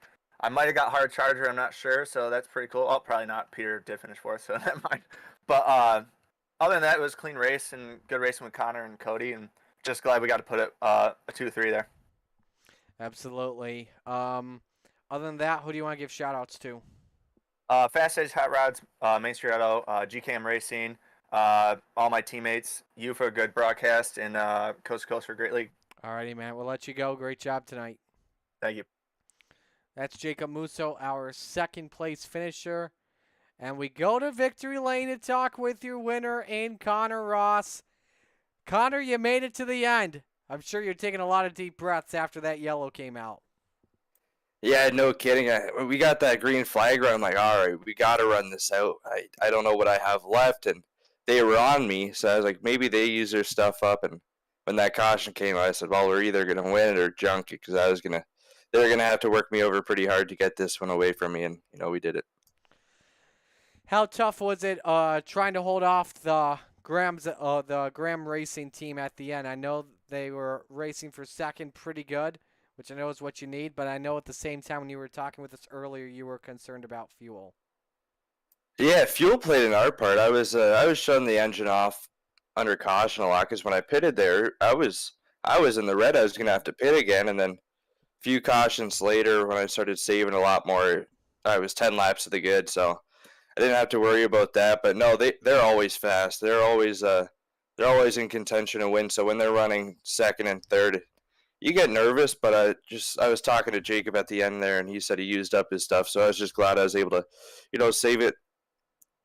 I might have got hard charger. I'm not sure. So that's pretty cool. Oh, probably not. Peter did finish 4th, so that might. But other than that, it was a clean race and good racing with Connor and Cody. And just glad we got to put it a 2-3 there. Absolutely. Other than that, who do you want to give shout-outs to? Fast Edge Hot Rods, Main Street Auto, GKM Racing, all my teammates, you for a good broadcast, and Coast to Coast for a great league. All righty, man. We'll let you go. Great job tonight. Thank you. That's Jacob Musso, our 2nd place finisher. And we go to Victory Lane to talk with your winner in Connor Ross. Connor, you made it to the end. I'm sure you're taking a lot of deep breaths after that yellow came out. Yeah, no kidding. We got that green flag run. I'm like, all right, we got to run this out. I don't know what I have left. And they were on me. So I was like, maybe they use their stuff up. And when that caution came out, I said, well, we're either going to win it or junk it because they were going to have to work me over pretty hard to get this one away from me. And, you know, we did it. How tough was it trying to hold off the Graham Racing team at the end? I know they were racing for 2nd pretty good, which I know is what you need, but I know at the same time when you were talking with us earlier, you were concerned about fuel. Yeah, fuel played in our part. I was shutting the engine off under caution a lot because when I pitted there, I was in the red. I was going to have to pit again, and then a few cautions later when I started saving a lot more, I was 10 laps to the good, so I didn't have to worry about that. But no, they're always fast. They're always in contention to win. So when they're running 2nd and 3rd, you get nervous, but I was talking to Jacob at the end there, and he said he used up his stuff. So I was just glad I was able to, you know, save it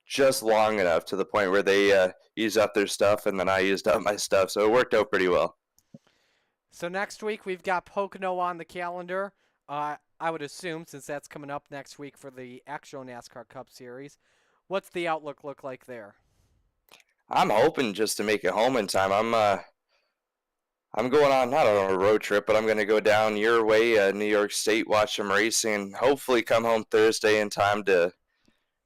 just long enough to the point where they used up their stuff, and then I used up my stuff. So it worked out pretty well. So next week we've got Pocono on the calendar. I would assume, since that's coming up next week for the actual NASCAR Cup Series. What's the outlook look like there? I'm hoping just to make it home in time. I'm going on, not on a road trip, but I'm going to go down your way, New York State, watch some racing, hopefully come home Thursday in time to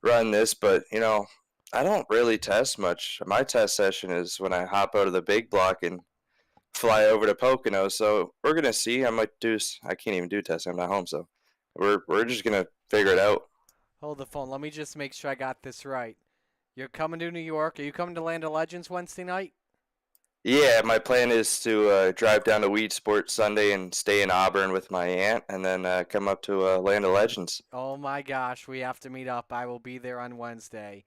run this. But, you know, I don't really test much. My test session is when I hop out of the big block and fly over to Pocono. So we're going to see. I can't even do testing. I'm not home. So we're just going to figure it out. Hold the phone. Let me just make sure I got this right. You're coming to New York. Are you coming to Land of Legends Wednesday night? Yeah, my plan is to drive down to Weed Sport Sunday and stay in Auburn with my aunt, and then come up to Land of Legends. Oh my gosh, we have to meet up. I will be there on Wednesday.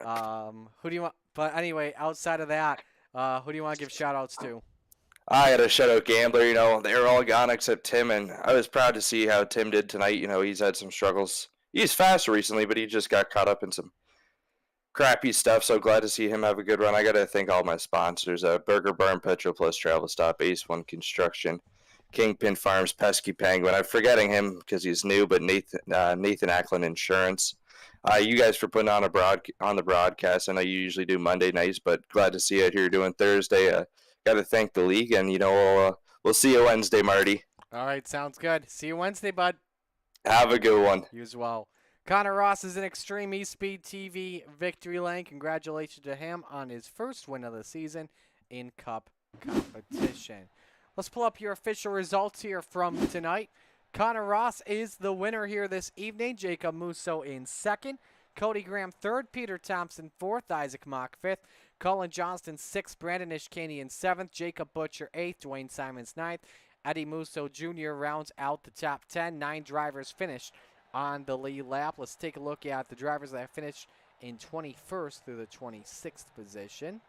Who do you want? But anyway, outside of that, who do you want to give shout-outs to? I had a shutout gambler, they were all gone except Tim, and I was proud to see how Tim did tonight. He's had some struggles. He's fast recently, but he just got caught up in some crappy stuff, so glad to see him have a good run. I got to thank all my sponsors, Burger Barn, Petro Plus Travel Stop, Ace One Construction, Kingpin Farms, Pesky Penguin. I'm forgetting him because he's new, but Nathan Ackland Insurance. You guys for putting on the broadcast. I know you usually do Monday nights, but glad to see you here doing Thursday. Got to thank the league, and we'll see you Wednesday, Marty. All right, sounds good. See you Wednesday, bud. Have a good one. You as well. Connor Ross is in Extreme eSpeed TV Victory Lane. Congratulations to him on his first win of the season in Cup competition. Let's pull up your official results here from tonight. Connor Ross is the winner here this evening. Jacob Musso in second. Cody Graham third. Peter Thompson fourth. Isaac Mock fifth. Colin Johnston sixth. Brandon Ishkani in seventh. Jacob Butcher eighth. Dwayne Simons ninth. Eddie Musso Jr. rounds out the top 10. 9 drivers finished on the lead lap. Let's take a look at the drivers that finished in 21st through the 26th position.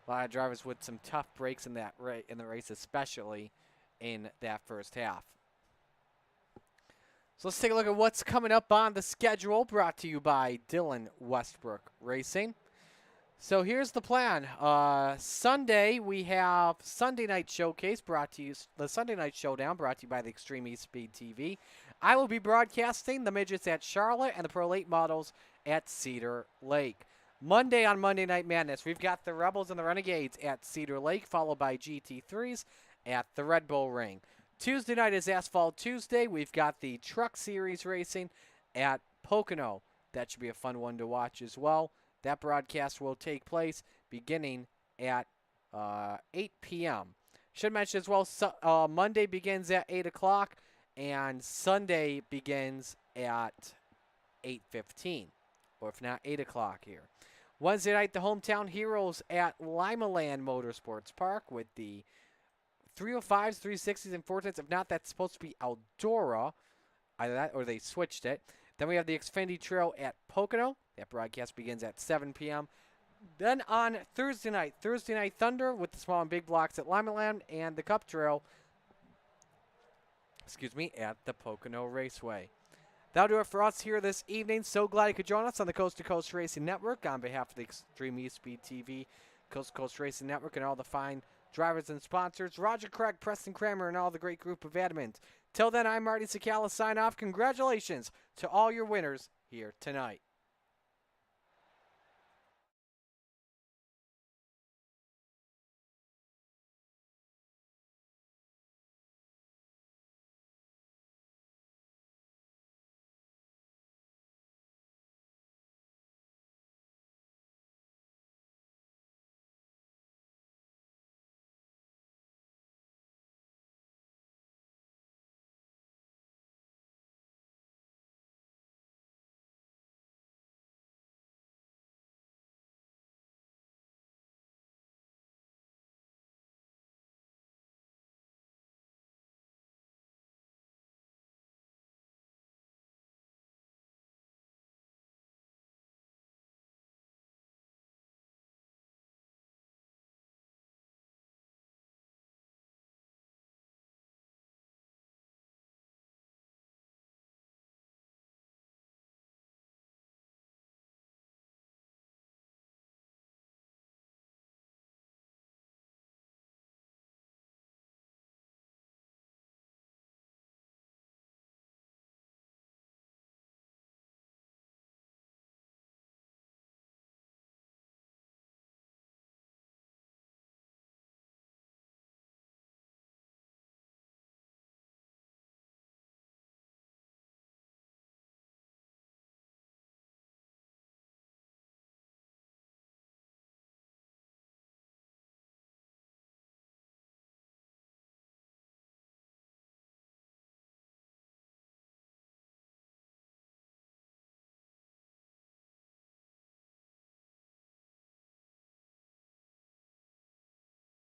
A lot of drivers with some tough breaks in the race, especially in that first half. So let's take a look at what's coming up on the schedule, brought to you by Dylan Westbrook Racing. So here's the plan. Sunday, we have Sunday Night Showcase the Sunday Night Showdown brought to you by the Extreme eSpeed TV. I will be broadcasting the midgets at Charlotte and the Pro Late models at Cedar Lake. Monday on Monday Night Madness, we've got the Rebels and the Renegades at Cedar Lake, followed by GT3s at the Red Bull Ring. Tuesday night is Asphalt Tuesday. We've got the Truck Series racing at Pocono. That should be a fun one to watch as well. That broadcast will take place beginning at 8 p.m. Should mention as well, Monday begins at 8 o'clock and Sunday begins at 8:15, or if not 8 o'clock here. Wednesday night, the Hometown Heroes at Limaland Motorsports Park with the 305s, 360s, and 410s. If not, that's supposed to be Eldora. Either that or they switched it. Then we have the Xfinity Trail at Pocono. That broadcast begins at 7 p.m. Then on Thursday Night Thunder with the small and big blocks at Limaland and the Cup Trail, at the Pocono Raceway. That'll do it for us here this evening. So glad you could join us on the Coast to Coast Racing Network on behalf of the Extreme eSpeed TV, Coast to Coast Racing Network, and all the fine drivers and sponsors, Roger Craig, Preston Kramer, and all the great group of admins. Till then, I'm Marty Sakala. Sign off. Congratulations to all your winners here tonight.